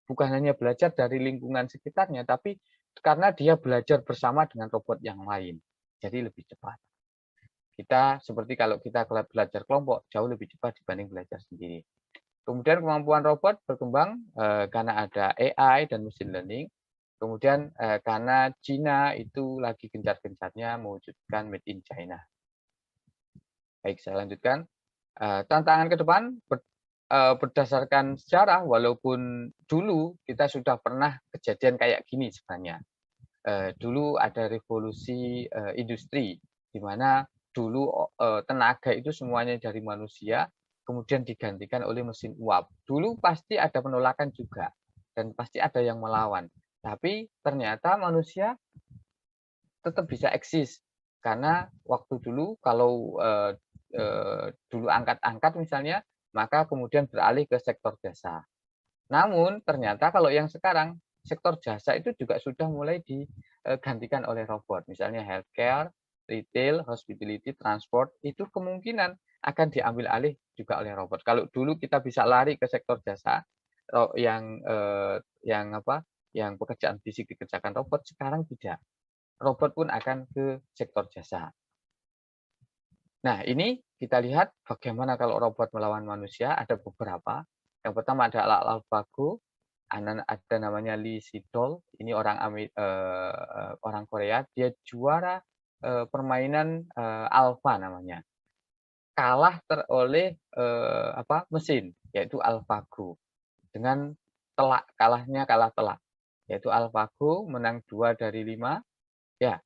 bukan hanya belajar dari lingkungan sekitarnya, tapi karena dia belajar bersama dengan robot yang lain, jadi lebih cepat. Kita seperti kalau kita belajar kelompok, jauh lebih cepat dibanding belajar sendiri. Kemudian kemampuan robot berkembang karena ada AI dan machine learning. Kemudian karena Cina itu lagi gencar-gencarnya mewujudkan made in China. Baik, saya lanjutkan. Tantangan ke depan berdasarkan sejarah, walaupun dulu kita sudah pernah kejadian kayak gini sebenarnya. Dulu ada revolusi industri, di mana dulu tenaga itu semuanya dari manusia, kemudian digantikan oleh mesin uap. Dulu pasti ada penolakan juga, dan pasti ada yang melawan. Tapi ternyata manusia tetap bisa eksis. Karena waktu dulu, kalau dulu angkat-angkat misalnya, maka kemudian beralih ke sektor jasa. Namun ternyata kalau yang sekarang, sektor jasa itu juga sudah mulai digantikan oleh robot. Misalnya healthcare, retail, hospitality, transport, itu kemungkinan akan diambil alih juga oleh robot. Kalau dulu kita bisa lari ke sektor jasa yang pekerjaan fisik dikerjakan robot, sekarang tidak. Robot pun akan ke sektor jasa. Nah, ini kita lihat bagaimana kalau robot melawan manusia, ada beberapa. Yang pertama adalah AlphaGo, ada namanya Lee Sedol, ini orang Korea, dia juara permainan Alpha namanya. Kalah oleh mesin, yaitu AlphaGo. Dengan telak, kalah telak. Yaitu AlphaGo menang 2 dari 5. Ya,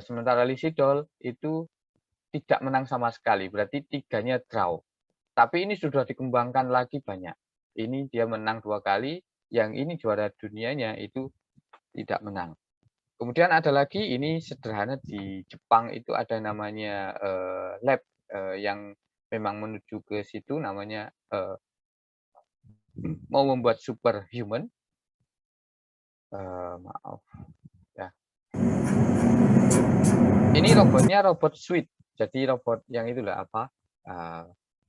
sementara Lee Sedol itu tidak menang sama sekali, berarti 3-nya draw. Tapi ini sudah dikembangkan lagi banyak. Ini dia menang 2 kali, yang ini juara dunianya itu tidak menang. Kemudian ada lagi, ini sederhana, di Jepang itu ada namanya lab yang memang menuju ke situ, namanya mau membuat superhuman. Maaf ya. Ini robotnya robot suite, jadi robot yang itulah apa,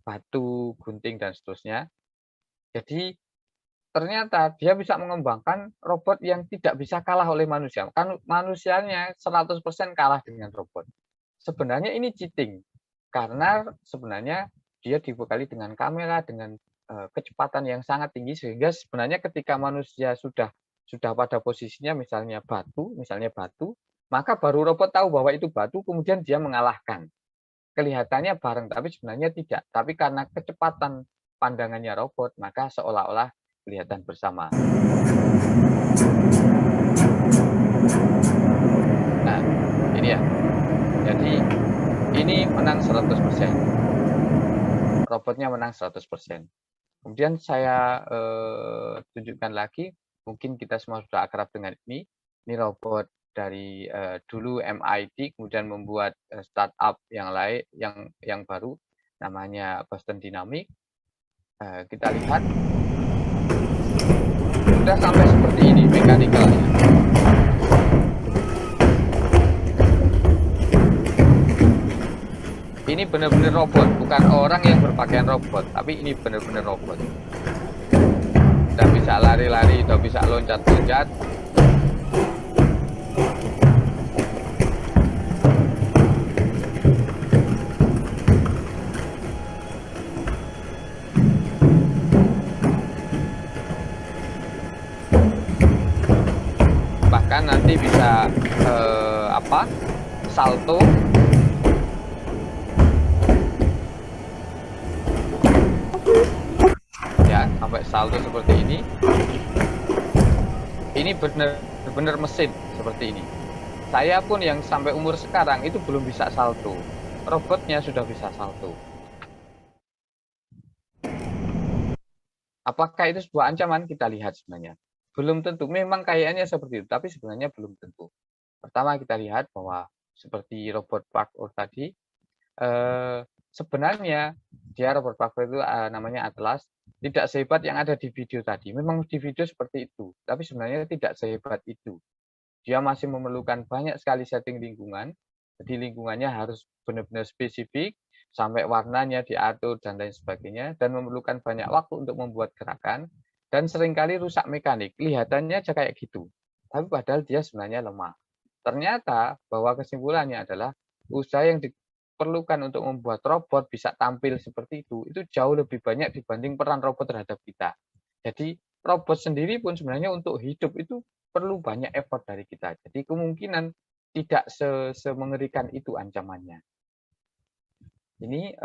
batu, gunting dan seterusnya. Jadi ternyata dia bisa mengembangkan robot yang tidak bisa kalah oleh manusia. Kan manusianya 100% kalah dengan robot. Sebenarnya ini cheating, karena sebenarnya dia dibekali dengan kamera, dengan kecepatan yang sangat tinggi, sehingga sebenarnya ketika manusia sudah pada posisinya misalnya batu, maka baru robot tahu bahwa itu batu, kemudian dia mengalahkan. Kelihatannya bareng, tapi sebenarnya tidak. Tapi karena kecepatan pandangannya robot, maka seolah-olah kelihatan bersama. Nah, ini ya. Jadi ini menang 100%. Robotnya menang 100%. Kemudian saya tunjukkan lagi, mungkin kita semua sudah akrab dengan ini. Ini robot dari dulu MIT, kemudian membuat startup yang lain, yang baru, namanya Boston Dynamics. Kita lihat sudah sampai seperti ini mekanikalnya. Ini benar-benar robot, bukan orang yang berpakaian robot, tapi ini benar-benar robot. Sudah bisa lari-lari, sudah bisa loncat-loncat. Bahkan nanti bisa salto. Ya, sampai salto seperti ini. Ini benar-benar mesin seperti ini. Saya pun yang sampai umur sekarang itu belum bisa salto. Robotnya sudah bisa salto. Apakah itu sebuah ancaman? Kita lihat sebenarnya. Belum tentu. Memang kayaknya seperti itu, tapi sebenarnya belum tentu. Pertama kita lihat bahwa seperti robot parkour tadi, sebenarnya dia robot parkour itu namanya Atlas, tidak sehebat yang ada di video tadi. Memang di video seperti itu, tapi sebenarnya tidak sehebat itu. Dia masih memerlukan banyak sekali setting lingkungan, jadi lingkungannya harus benar-benar spesifik, sampai warnanya diatur dan lain sebagainya, dan memerlukan banyak waktu untuk membuat gerakan, dan seringkali rusak mekanik. Kelihatannya aja kayak gitu, tapi padahal dia sebenarnya lemah. Ternyata bahwa kesimpulannya adalah usaha yang diperlukan untuk membuat robot bisa tampil seperti itu jauh lebih banyak dibanding peran robot terhadap kita. Jadi robot sendiri pun sebenarnya untuk hidup itu perlu banyak effort dari kita. Jadi kemungkinan tidak semengerikan itu ancamannya. Ini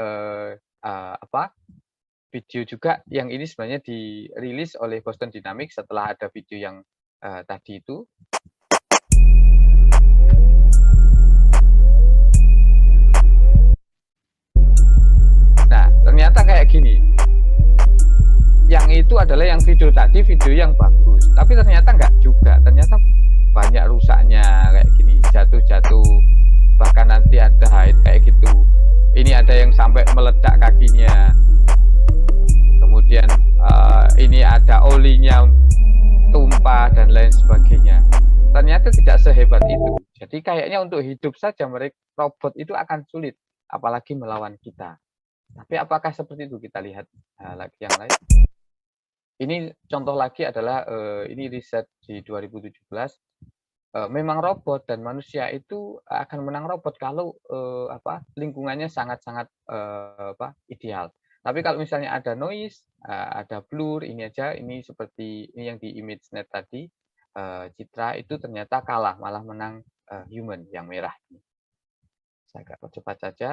video juga yang ini sebenarnya dirilis oleh Boston Dynamics setelah ada video yang tadi itu. Nah, ternyata kayak gini. Yang itu adalah yang video tadi, video yang bagus. Tapi ternyata enggak juga. Ternyata banyak rusaknya kayak gini, jatuh-jatuh. Bahkan nanti ada height kayak gitu. Ini ada yang sampai meledak kakinya. Kemudian ini ada olinya tumpah dan lain sebagainya. Ternyata tidak sehebat itu. Jadi kayaknya untuk hidup saja mereka robot itu akan sulit, apalagi melawan kita. Tapi apakah seperti itu? Kita lihat lagi yang lain. Ini contoh lagi adalah ini riset di 2017. Memang robot dan manusia itu akan menang robot kalau lingkungannya sangat-sangat ideal. Tapi kalau misalnya ada noise, ada blur, ini seperti ini yang di ImageNet tadi, Citra itu ternyata kalah, malah menang human yang merah. Saya agak percepat saja.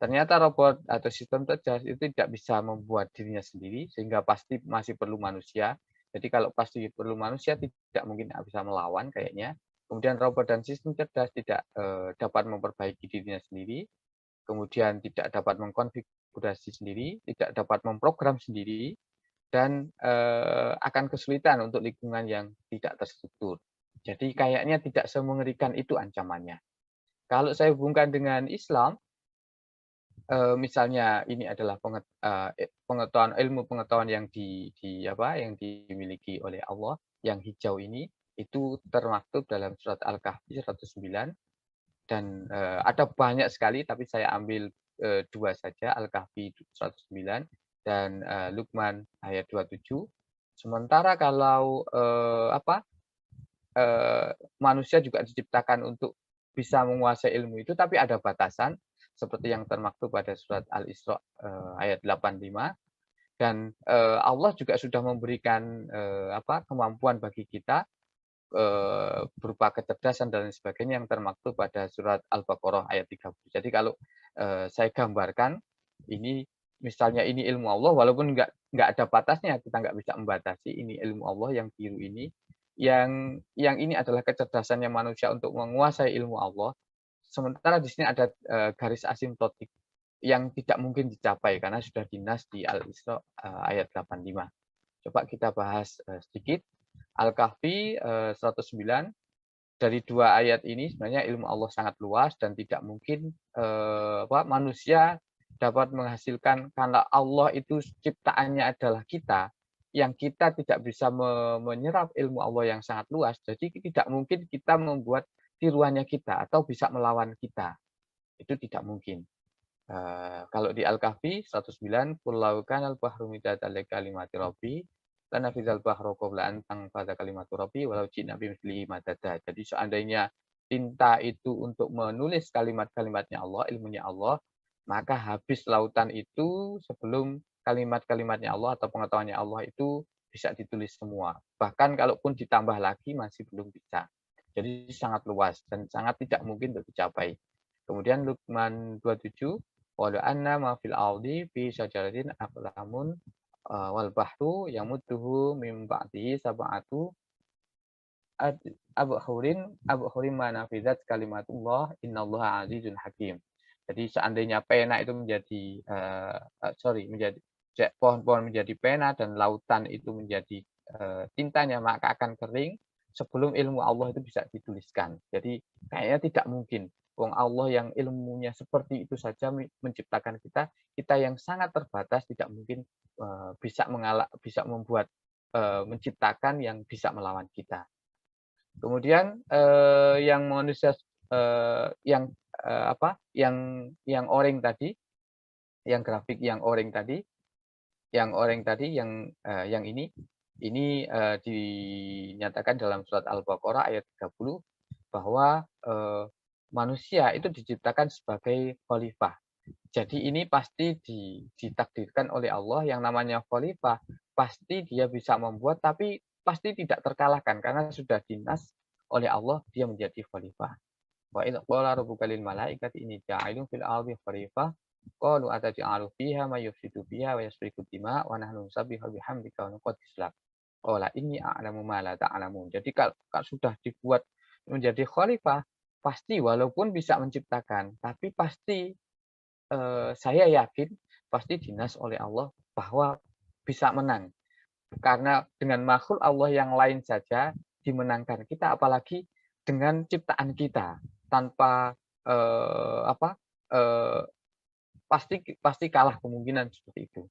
Ternyata robot atau sistem cerdas itu tidak bisa membuat dirinya sendiri, sehingga pasti masih perlu manusia. Jadi kalau pasti perlu manusia, tidak mungkin bisa melawan kayaknya. Kemudian robot dan sistem cerdas tidak dapat memperbaiki dirinya sendiri, kemudian tidak dapat mengkonfigurasi sendiri, tidak dapat memprogram sendiri, dan akan kesulitan untuk lingkungan yang tidak terstruktur. Jadi kayaknya tidak semengerikan itu ancamannya. Kalau saya hubungkan dengan Islam, misalnya ini adalah pengetahuan, ilmu pengetahuan yang yang dimiliki oleh Allah, yang hijau ini itu termaktub dalam surat Al-Kahfi 109, dan ada banyak sekali, tapi saya ambil 2 saja, Al-Kahfi 109 dan Luqman ayat 27. Sementara kalau manusia juga diciptakan untuk bisa menguasai ilmu itu, tapi ada batasan seperti yang termaktub pada surat Al-Isra ayat 85, dan Allah juga sudah memberikan kemampuan bagi kita berupa kecerdasan dan lain sebagainya yang termaktub pada surat Al-Baqarah ayat 30. Jadi kalau saya gambarkan ini, misalnya ini ilmu Allah, walaupun nggak ada batasnya, kita nggak bisa membatasi, ini ilmu Allah yang biru ini, yang ini adalah kecerdasannya manusia untuk menguasai ilmu Allah. Sementara di sini ada garis asimptotik yang tidak mungkin dicapai karena sudah dinas di Al-Isra ayat 85. Coba kita bahas sedikit. Al-Kahfi 109, dari 2 ayat ini sebenarnya ilmu Allah sangat luas dan tidak mungkin manusia dapat menghasilkan, karena Allah itu ciptaannya adalah kita, yang kita tidak bisa menyerap ilmu Allah yang sangat luas, jadi tidak mungkin kita membuat tiruannya kita atau bisa melawan kita. Itu tidak mungkin. Kalau di Al-Kahfi 109, qul law kana al-bahru midada li kalimati rabbi lanafidhal bahru qabla an tanfadha kalimatu rabbi walau ji'na bimithlihi madada. Jadi seandainya tinta itu untuk menulis kalimat-kalimatnya Allah, ilmunya Allah, maka habis lautan itu sebelum kalimat-kalimatnya Allah atau pengetahuannya Allah itu bisa ditulis semua. Bahkan kalaupun ditambah lagi masih belum bisa. Jadi sangat luas dan sangat tidak mungkin untuk dicapai. Kemudian Luqman 27, wa anna ma fil ardi fi syajaratin aqlamun wal bahru yamudduhu min ba'dihi sab'atu abhurin ma nafidzat kalimatullah innallaha azizun hakim. Jadi seandainya pena itu menjadi pohon-pohon menjadi pena dan lautan itu menjadi tintanya, maka akan kering sebelum ilmu Allah itu bisa dituliskan. Jadi kayaknya tidak mungkin. Wong Allah yang ilmunya seperti itu saja menciptakan kita yang sangat terbatas tidak mungkin bisa membuat menciptakan yang bisa melawan kita. Kemudian yang manusia yang orange tadi, yang grafik yang orange tadi, yang ini dinyatakan dalam surat Al-Baqarah ayat 30 bahwa manusia itu diciptakan sebagai khalifah. Jadi ini pasti ditakdirkan oleh Allah, yang namanya khalifah pasti dia bisa membuat, tapi pasti tidak terkalahkan karena sudah dinas oleh Allah dia menjadi khalifah. Wa idz qala rabbuka lil malaikati inni ja'ilun fil ardi khalifah qalu ataj'alu fiha may yufsidu fiha wa yasfiku dima wa nahnu nusabbihu bihamdika wa nuqaddis lak. Qala inni a'lamu ma la ta'lamun. Jadi kalau sudah dibuat menjadi khalifah, pasti walaupun bisa menciptakan, tapi pasti saya yakin pasti dinas oleh Allah bahwa bisa menang. Karena dengan makhluk Allah yang lain saja dimenangkan kita, apalagi dengan ciptaan kita tanpa pasti kalah kemungkinan seperti itu.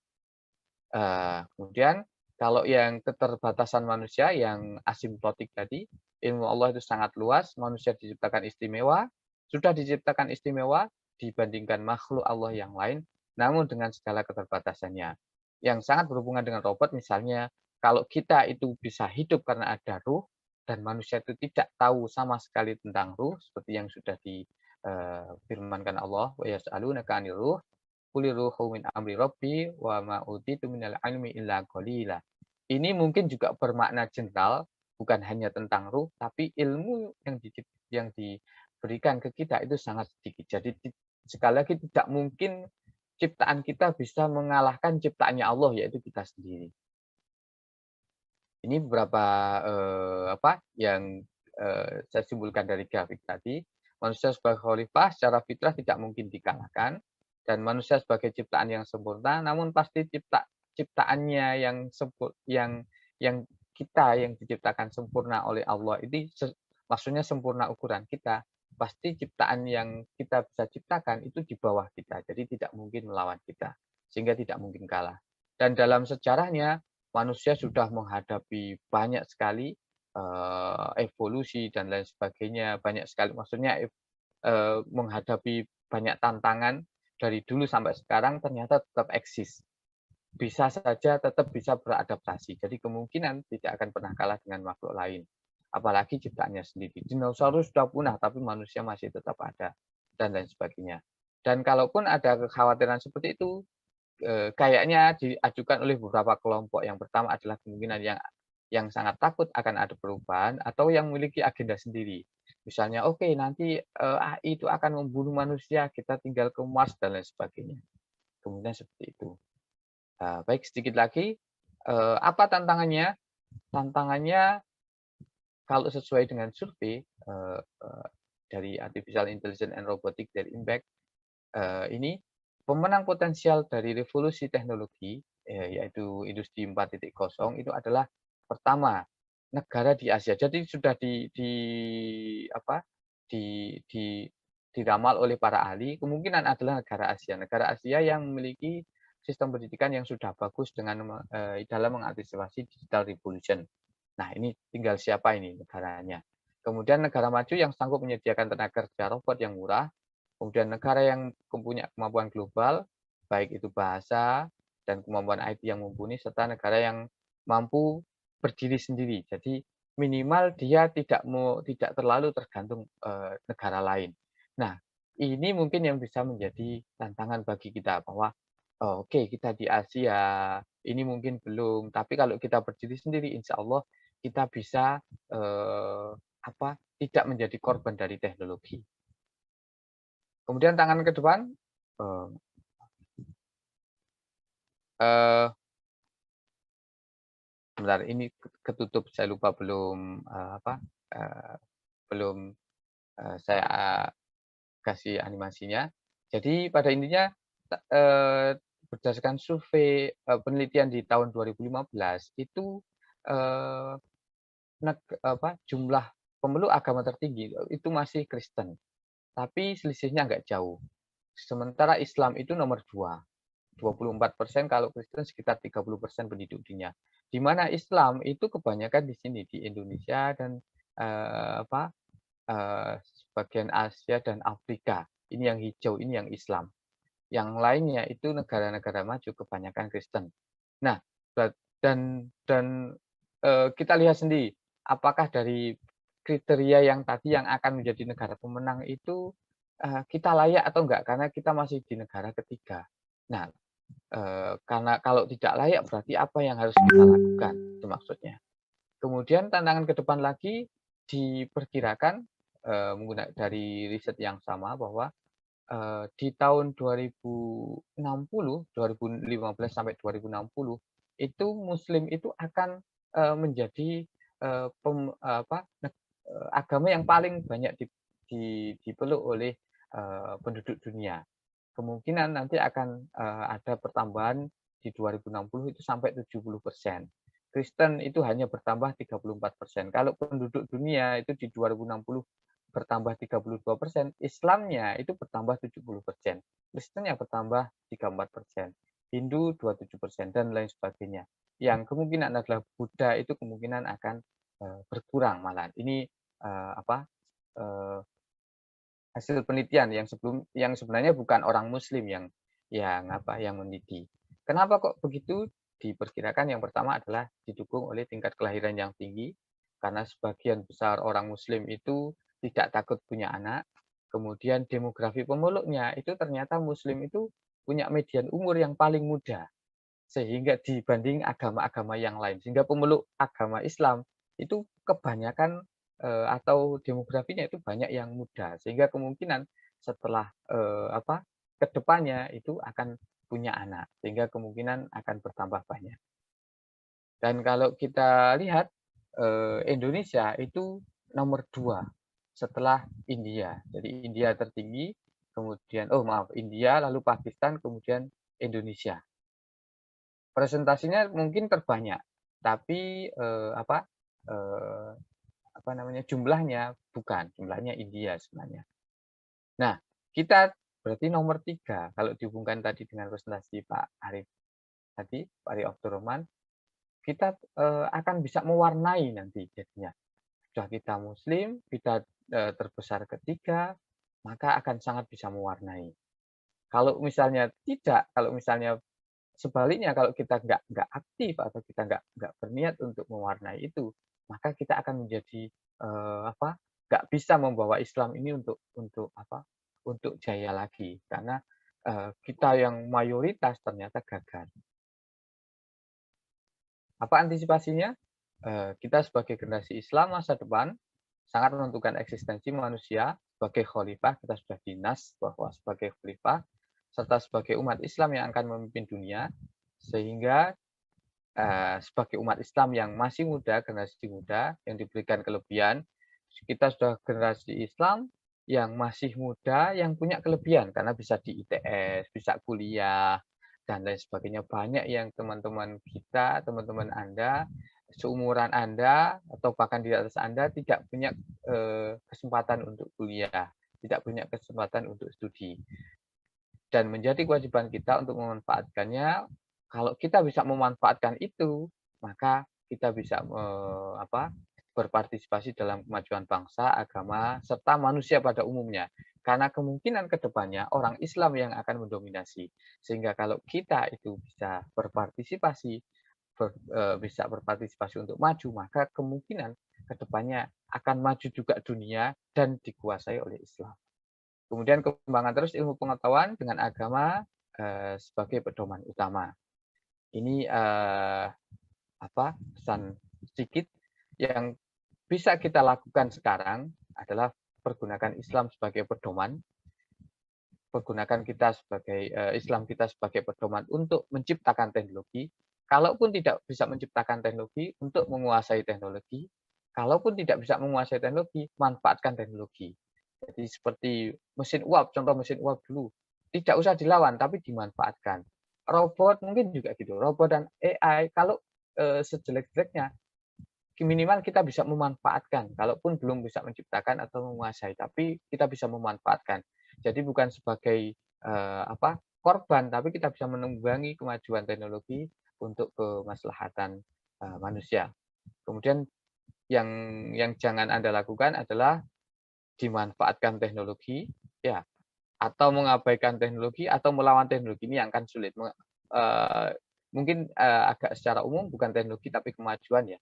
Kemudian kalau yang keterbatasan manusia yang asimptotik tadi, ilmu Allah itu sangat luas, manusia diciptakan istimewa, sudah diciptakan istimewa dibandingkan makhluk Allah yang lain, namun dengan segala keterbatasannya. Yang sangat berhubungan dengan robot, misalnya kalau kita itu bisa hidup karena ada ruh, dan manusia itu tidak tahu sama sekali tentang ruh, seperti yang sudah difirmankan Allah, wa yas'alunaka 'anir ruh, qul ruhu min amri rabbi wa ma utitu minal ilmi illa qalila. Ini mungkin juga bermakna general, bukan hanya tentang ruh, tapi ilmu yang diberikan ke kita itu sangat sedikit. Jadi sekali lagi tidak mungkin ciptaan kita bisa mengalahkan ciptaannya Allah, yaitu kita sendiri. Ini beberapa yang saya simpulkan dari grafik tadi. Manusia sebagai khalifah secara fitrah tidak mungkin dikalahkan, dan manusia sebagai ciptaan yang sempurna, namun pasti ciptaannya yang kita yang diciptakan sempurna oleh Allah ini maksudnya sempurna ukuran kita, pasti ciptaan yang kita bisa ciptakan itu di bawah kita, jadi tidak mungkin melawan kita, sehingga tidak mungkin kalah. Dan dalam sejarahnya manusia sudah menghadapi banyak sekali evolusi dan lain sebagainya, banyak sekali maksudnya menghadapi banyak tantangan dari dulu sampai sekarang ternyata tetap eksis. Bisa saja tetap bisa beradaptasi. Jadi kemungkinan tidak akan pernah kalah dengan makhluk lain. Apalagi ciptaannya sendiri. Dinosaurus sudah punah, tapi manusia masih tetap ada, dan lain sebagainya. Dan kalaupun ada kekhawatiran seperti itu, kayaknya diajukan oleh beberapa kelompok. Yang pertama adalah kemungkinan yang sangat takut akan ada perubahan, atau yang memiliki agenda sendiri. Misalnya, oke, nanti AI itu akan membunuh manusia, kita tinggal ke Mars, dan lain sebagainya. Kemudian seperti itu. Baik, sedikit lagi. Apa tantangannya? Tantangannya, kalau sesuai dengan survei dari Artificial Intelligence and Robotics dari Impact, ini pemenang potensial dari revolusi teknologi, yaitu industri 4.0, itu adalah pertama, negara di Asia. Jadi sudah diramal oleh para ahli, kemungkinan adalah negara Asia. Negara Asia yang memiliki sistem pendidikan yang sudah bagus dengan dalam mengantisipasi digital revolution. Nah, ini tinggal siapa ini negaranya. Kemudian negara maju yang sanggup menyediakan tenaga kerja robot yang murah. Kemudian negara yang mempunyai kemampuan global, baik itu bahasa dan kemampuan IT yang mumpuni, serta negara yang mampu berdiri sendiri. Jadi minimal dia tidak terlalu tergantung negara lain. Nah, ini mungkin yang bisa menjadi tantangan bagi kita, bahwa oke, kita di Asia, ini mungkin belum, tapi kalau kita berdiri sendiri, insya Allah kita bisa tidak menjadi korban dari teknologi. Kemudian tangan ke depan, sebentar, ini ketutup, saya lupa belum saya kasih animasinya. Jadi pada intinya berdasarkan survei penelitian di tahun 2015 itu jumlah pemeluk agama tertinggi itu masih Kristen, tapi selisihnya nggak jauh. Sementara Islam itu nomor 2, 24%, kalau Kristen sekitar 30% penduduk dunia. Di mana Islam itu kebanyakan di sini di Indonesia dan sebagian Asia dan Afrika. Ini yang hijau, ini yang Islam. Yang lainnya itu negara-negara maju kebanyakan Kristen. Nah, dan kita lihat sendiri, apakah dari kriteria yang tadi yang akan menjadi negara pemenang itu kita layak atau enggak, karena kita masih di negara ketiga. Nah, karena kalau tidak layak berarti apa yang harus kita lakukan, itu maksudnya. Kemudian tantangan ke depan lagi diperkirakan menggunakan dari riset yang sama bahwa di tahun 2015 sampai 2060 itu Muslim itu akan menjadi agama yang paling banyak dipeluk oleh penduduk dunia. Kemungkinan nanti akan ada pertambahan di 2060 itu sampai 70%. Kristen itu hanya bertambah 34%. Kalau penduduk dunia itu di 2060 bertambah 32%, Islamnya itu bertambah 70%, Kristennya bertambah 34%, Hindu 27%, dan lain sebagainya. Yang kemungkinan adalah Buddha itu kemungkinan akan berkurang malah. Ini hasil penelitian yang sebenarnya bukan orang Muslim yang meneliti. Kenapa kok begitu? Diperkirakan yang pertama adalah didukung oleh tingkat kelahiran yang tinggi, karena sebagian besar orang Muslim itu tidak takut punya anak. Kemudian demografi pemeluknya itu ternyata Muslim itu punya median umur yang paling muda, sehingga dibanding agama-agama yang lain, sehingga pemeluk agama Islam itu kebanyakan atau demografinya itu banyak yang muda, sehingga kemungkinan setelah kedepannya itu akan punya anak, sehingga kemungkinan akan bertambah banyak. Dan kalau kita lihat Indonesia itu nomor 2 setelah India. Jadi India tertinggi, kemudian India, lalu Pakistan, kemudian Indonesia. presentasinya mungkin terbanyak, tapi jumlahnya bukan, jumlahnya India sebenarnya. Nah, kita berarti nomor 3 kalau dihubungkan tadi dengan presentasi Pak Arif tadi, Pak Arif Abdurrahman, kita akan bisa mewarnai nanti jadinya. Sudah kita Muslim, kita terbesar ketiga, maka akan sangat bisa mewarnai. Kalau misalnya tidak, kalau misalnya sebaliknya, kalau kita nggak aktif atau kita nggak berniat untuk mewarnai itu, maka kita akan menjadi nggak bisa membawa Islam ini untuk jaya lagi, karena kita yang mayoritas ternyata gagal. Apa antisipasinya? Kita sebagai generasi Islam masa depan sangat menentukan eksistensi manusia sebagai khalifah. Kita sudah dinas bahwa sebagai khalifah serta sebagai umat Islam yang akan memimpin dunia, sehingga sebagai umat Islam yang masih muda, generasi muda yang diberikan kelebihan, kita sudah generasi Islam yang masih muda yang punya kelebihan karena bisa di ITS, bisa kuliah dan lain sebagainya. Banyak yang teman-teman kita, teman-teman Anda, seumuran Anda atau bahkan di atas Anda tidak punya kesempatan untuk kuliah, tidak punya kesempatan untuk studi. Dan menjadi kewajiban kita untuk memanfaatkannya. Kalau kita bisa memanfaatkan itu, maka kita bisa berpartisipasi dalam kemajuan bangsa, agama, serta manusia pada umumnya. Karena kemungkinan ke depannya orang Islam yang akan mendominasi. Sehingga kalau kita itu bisa berpartisipasi untuk maju, maka kemungkinan ke depannya akan maju juga dunia dan dikuasai oleh Islam. Kemudian kembangkan terus ilmu pengetahuan dengan agama sebagai pedoman utama. Ini pesan sedikit yang bisa kita lakukan sekarang adalah pergunakan Islam sebagai pedoman, pergunakan kita sebagai Islam kita sebagai pedoman untuk menciptakan teknologi. Kalaupun tidak bisa menciptakan teknologi, untuk menguasai teknologi. Kalaupun tidak bisa menguasai teknologi, manfaatkan teknologi. Jadi seperti mesin uap, contoh mesin uap dulu, tidak usah dilawan, tapi dimanfaatkan. Robot mungkin juga gitu, robot dan AI, kalau sejelek-jeleknya, minimal kita bisa memanfaatkan, kalaupun belum bisa menciptakan atau menguasai, tapi kita bisa memanfaatkan. Jadi bukan sebagai korban, tapi kita bisa menunggangi kemajuan teknologi untuk kemaslahatan manusia. Kemudian yang jangan Anda lakukan adalah dimanfaatkan teknologi, ya, atau mengabaikan teknologi atau melawan teknologi. Ini yang akan sulit. Mungkin agak secara umum bukan teknologi tapi kemajuan, ya.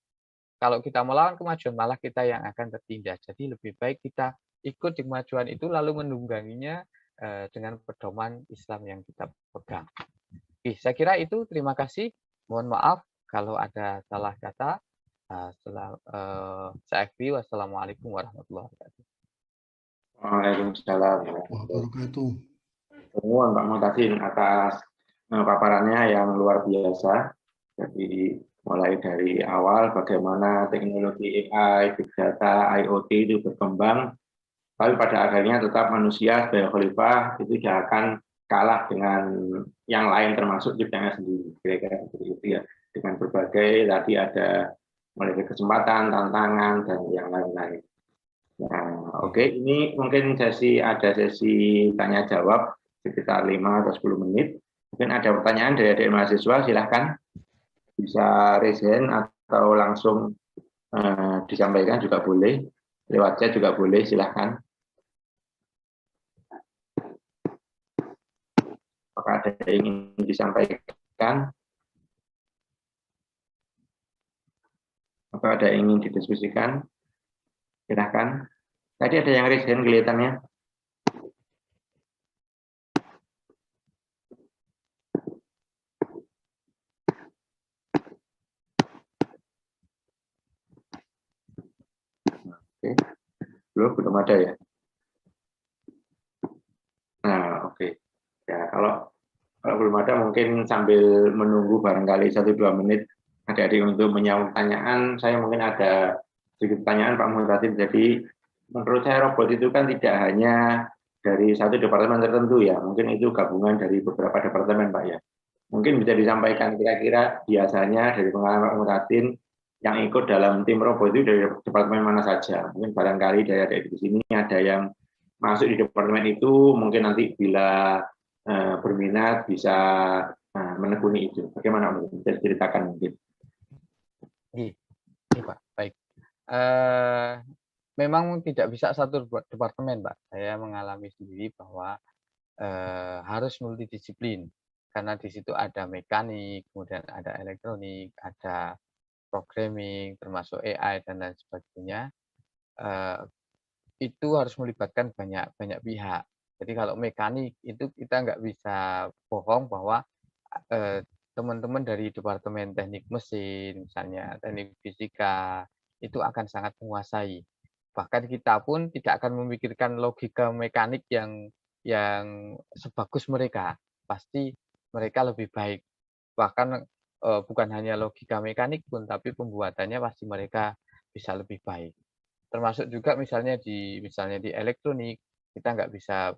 Kalau kita melawan kemajuan, malah kita yang akan tertindas. Jadi lebih baik kita ikut di kemajuan itu lalu menungganginya dengan pedoman Islam yang kita pegang. Oke, saya kira itu. Terima kasih. Mohon maaf kalau ada salah kata. Saya akhiri. Wassalamualaikum warahmatullahi wabarakatuh. Waalaikumsalam warahmatullahi wabarakatuh. Mohon Pak Muhtadin atas paparannya yang luar biasa. Jadi mulai dari awal bagaimana teknologi AI, Big Data, IoT itu berkembang, tapi pada akhirnya tetap manusia sebagai khalifah itu tidak akan kalah dengan yang lain termasuk ciptanya sendiri. Kira-kira seperti itu, ya. Dengan berbagai tadi ada mulai dari kesempatan, tantangan, dan yang lain-lain. Nah, oke, ini mungkin ada sesi tanya jawab sekitar 5 atau 10 menit. Mungkin ada pertanyaan dari adik mahasiswa, silahkan bisa raise hand atau langsung disampaikan juga boleh, lewat chat juga boleh, silahkan. Apakah ada yang ingin disampaikan? Apakah ada yang ingin didiskusikan? Silahkan. Tadi ada yang raise hand kelihatannya. Oke. Belum ada ya. Nah, oke. Ya, kalau belum ada mungkin sambil menunggu barangkali 1-2 menit adik-adik untuk menjawab pertanyaan, saya mungkin ada sedikit pertanyaan Pak Muhtadin. Jadi menurut saya robot itu kan tidak hanya dari satu departemen tertentu, ya, mungkin itu gabungan dari beberapa departemen, Pak, ya. Mungkin bisa disampaikan kira-kira biasanya dari pengalaman Mutatin yang ikut dalam tim robot itu dari departemen mana saja. Mungkin barangkali dari di sini ada yang masuk di departemen itu, mungkin nanti bila berminat bisa menekuni itu. Bagaimana bisa diceritakan mungkin? Iya, Pak. Baik. Memang tidak bisa satu departemen, Pak. Saya mengalami sendiri bahwa harus multidisiplin. Karena di situ ada mekanik, kemudian ada elektronik, ada programming, termasuk AI dan lain sebagainya. Itu harus melibatkan banyak pihak. Jadi kalau mekanik itu kita nggak bisa bohong bahwa teman-teman dari departemen teknik mesin, misalnya teknik fisika, itu akan sangat menguasai. Bahkan kita pun tidak akan memikirkan logika mekanik yang sebagus mereka. Pasti mereka lebih baik. Bahkan bukan hanya logika mekanik pun, tapi pembuatannya pasti mereka bisa lebih baik. Termasuk juga misalnya di elektronik, kita nggak bisa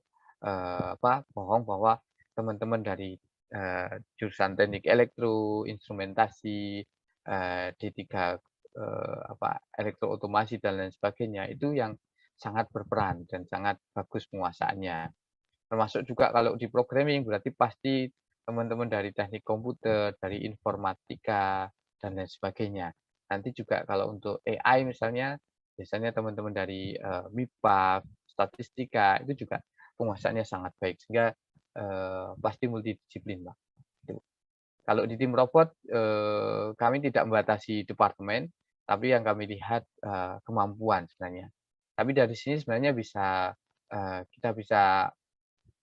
bohong bahwa teman-teman dari jurusan teknik elektro, instrumentasi, D3 elektrootomasi dan lain sebagainya, itu yang sangat berperan dan sangat bagus penguasaannya. Termasuk juga kalau di programming berarti pasti teman-teman dari teknik komputer, dari informatika dan lain sebagainya. Nanti juga kalau untuk AI misalnya, biasanya teman-teman dari MIPA, statistika itu juga penguasaannya sangat baik, sehingga pasti multidisiplin, Pak. Kalau di tim robot kami tidak membatasi departemen, tapi yang kami lihat kemampuan sebenarnya. Tapi dari sini sebenarnya kita bisa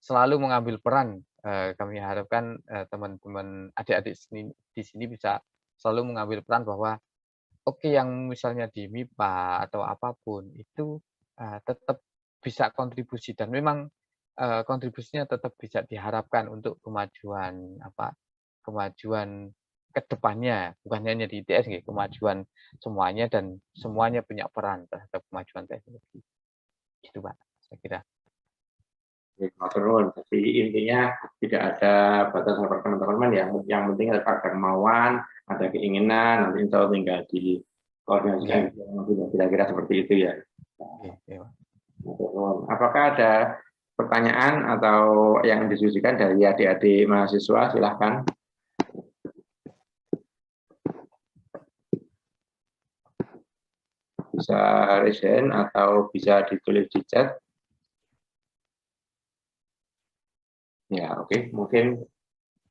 selalu mengambil peran. Kami harapkan teman-teman adik-adik di sini bisa selalu mengambil peran bahwa oke, yang misalnya di MIPA atau apapun itu tetap bisa kontribusi, dan memang kontribusinya tetap bisa diharapkan untuk kemajuan ke depannya, bukan hanya di ITS, kemajuan semuanya, dan semuanya punya peran terhadap kemajuan teknologi. Gitu, Pak, saya kira. Jadi intinya tidak ada batasan per teman-teman, yang penting ada kemauan, ada keinginan, nanti insya Allah tinggal di koordinasikan, kira-kira seperti itu ya. Apakah ada pertanyaan atau yang didiskusikan dari adik-adik mahasiswa? Silahkan. Bisa raise hand atau bisa ditulis di chat. Ya, oke. Mungkin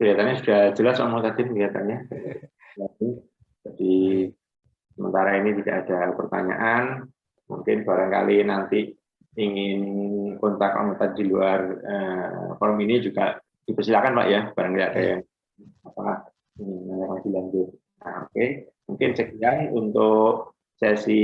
kelihatannya sudah jelas Om tadi kelihatannya. Jadi sementara ini tidak ada pertanyaan. Mungkin barangkali nanti ingin kontak Om tadi di luar forum ini juga dipersilakan, Pak ya. Barangkali ada yang masih lanjut. Nah, oke. Mungkin sekian untuk sesi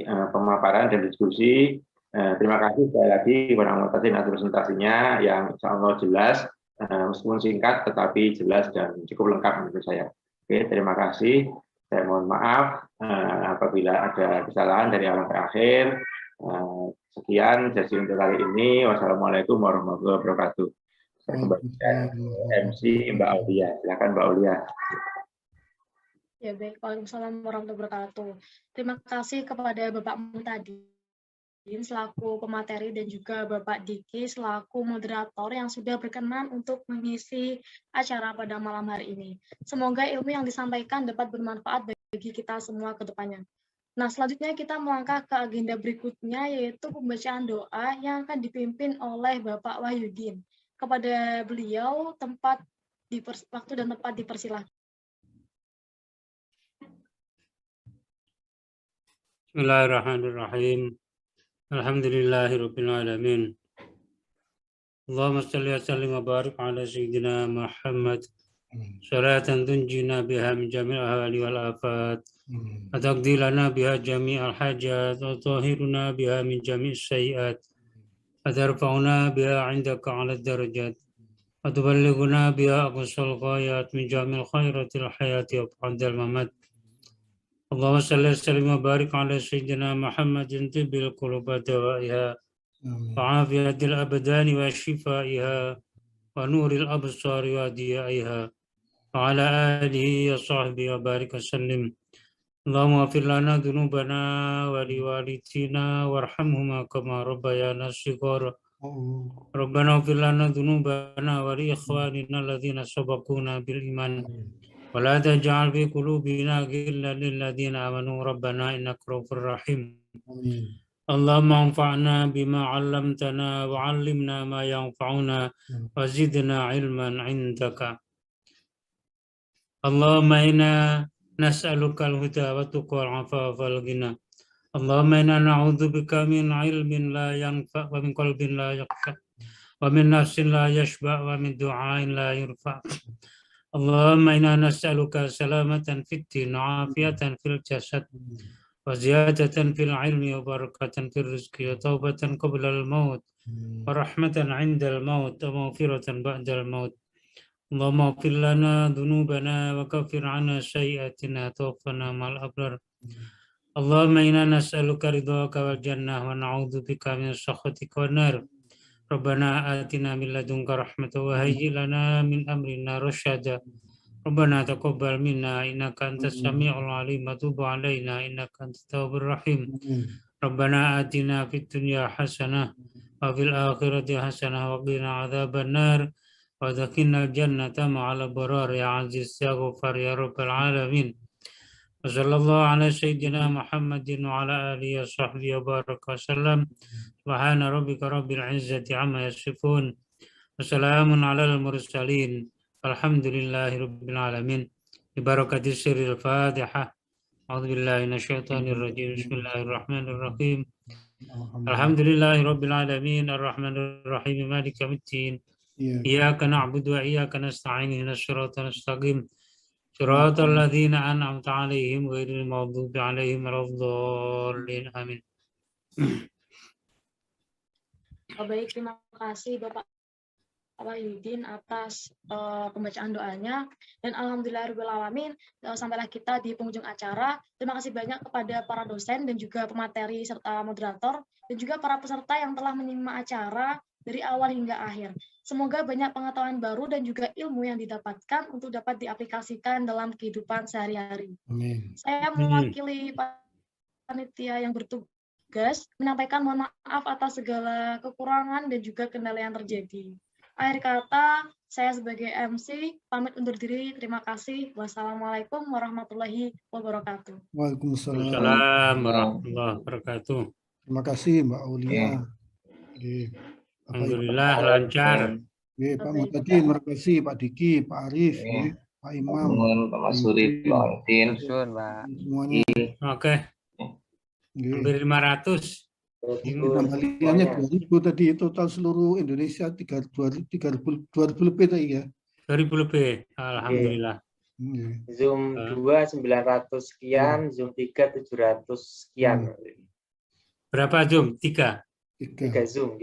pemaparan dan diskusi. Terima kasih sekali lagi kepada Om Tatin atas presentasinya yang insya Allah jelas, meskipun singkat tetapi jelas dan cukup lengkap menurut saya. Oke, terima kasih. Saya mohon maaf apabila ada kesalahan dari awal ke akhir. Sekian sesi untuk kali ini. Wassalamualaikum warahmatullahi wabarakatuh. Saya kembalikan MC Mbak Aulia. Silakan Mbak Aulia. Ya baik, waalaikumsalam warahmatullahi wabarakatuh. Terima kasih kepada Bapak Mutadin selaku pemateri dan juga Bapak Diki selaku moderator yang sudah berkenan untuk mengisi acara pada malam hari ini. Semoga ilmu yang disampaikan dapat bermanfaat bagi kita semua ke depannya. Nah, selanjutnya kita melangkah ke agenda berikutnya, yaitu pembacaan doa yang akan dipimpin oleh Bapak Wahyudin. Kepada beliau, waktu dan tempat dipersilahkan. Bismillahirrahmanirrahim. Alhamdulillahirabbil alamin. Allahumma shalli wa sallim wa barik ala sayyidina Muhammad. Salatan tunjina biha min jami'il ahwali wal afat. Wa taqdi lana biha jami'al hajat wa tahhiruna biha min jami'is sayyi'at. Wa tarfa'una biha 'indaka 'ala darajat. Wa tuballighuna biha aqsal ghayat min jami'il khairatil hayati wa ba'dal mamat. Allahumma salli wa sallim wa barik ala sayyidina Muhammadin tibbil qulubi dawaiha wa afiyatil abdani wa shifaiha ونور الأبصار وضيائها وعلى آله وصحبه وبارك وسلم. اللهم اغفر لنا ذنوبنا ولوالدينا وارحمهما كما ربيانا صغارا. ربنا اغفر لنا ذنوبنا ولإخواننا الذين سبقونا بالإيمان ولا تجعل في قلوبنا غلا للذين آمنوا ربنا إنك رؤوف رحيم. اللهم انفعنا بما علمتنا وعلمنا ما ينفعنا وزدنا علما عندك. اللهم إنا نسألك الهدى والتقى والعفاف والغنى. اللهم إنا نعوذ بك من علم لا ينفع ومن قلب لا يخشع ومن نفس لا يشبع ومن دعاء لا يرفع. اللهم إنا نسألك سلامة في الدين وعافية في الجسد وزيادة في العلم وبركة في الرزق وتوبة قبل الموت ورحمة عند الموت ومغفرة بعد الموت. اللهم اغفر لنا ذنوبنا وكفر عنا سيئاتنا توفنا مع الأبرار. اللهم إنا نسألك رضاك والجنة ونعوذ بك من سخطك والنار. ربنا آتنا من لدنك رحمة وهيئ لنا من أمرنا رشدا. ربنا تقبل منا إنك أنت السميع العليم وتب علينا إنك أنت التواب الرحيم. ربنا آتنا في الدنيا حسنة وفي الآخرة حسنة وقنا عذاب النار وادخلنا الجنة مع الأبرار يا عزيز يا غفار يا رب العالمين. وصلى الله على سيدنا محمد وعلى آله وصحبه وبارك وسلم. سبحان ربك رب العزة عما يصفون وسلام على المرسلين الحمد لله رب العالمين. ببركة سر الفاتحة. أعوذ بالله من الشيطان الرجيم. بسم الله الرحمن الرحيم. الحمد لله رب العالمين الرحمن الرحيم مالك يوم الدين. إياك نعبد وإياك نستعين اهدنا الصراط المستقيم صراط الذين أنعمت عليهم غير المغضوب عليهم ولا الضالين آمين. Baik, terima kasih Bapak Wahyudin atas pembacaan doanya, dan alhamdulillahirrahmanirrahim sampailah kita di penghujung acara. Terima kasih banyak kepada para dosen dan juga pemateri serta moderator dan juga para peserta yang telah menyimak acara dari awal hingga akhir. Semoga banyak pengetahuan baru dan juga ilmu yang didapatkan untuk dapat diaplikasikan dalam kehidupan sehari-hari. Saya mewakili panitia yang bertugas menyampaikan mohon maaf atas segala kekurangan dan juga kendala yang terjadi. Akhir kata, saya sebagai MC pamit undur diri. Terima kasih. Wassalamualaikum warahmatullahi wabarakatuh. Waalaikumsalam warahmatullahi wabarakatuh. Terima kasih Mbak Aulia. Alhamdulillah lancar. Pak Muhtadin, terima kasih Pak Diki, Pak Arif, Pak Imam, Pak Masuri, Pak Altin, semuanya. Oke. Hampir 500. Kembaliannya 2000 tadi, total seluruh Indonesia 2000 lebih tadi ya. 2000 lebih, alhamdulillah. Zoom 2 900 sekian, Zoom 3 700 sekian. Berapa Zoom? 3? 3 Zoom.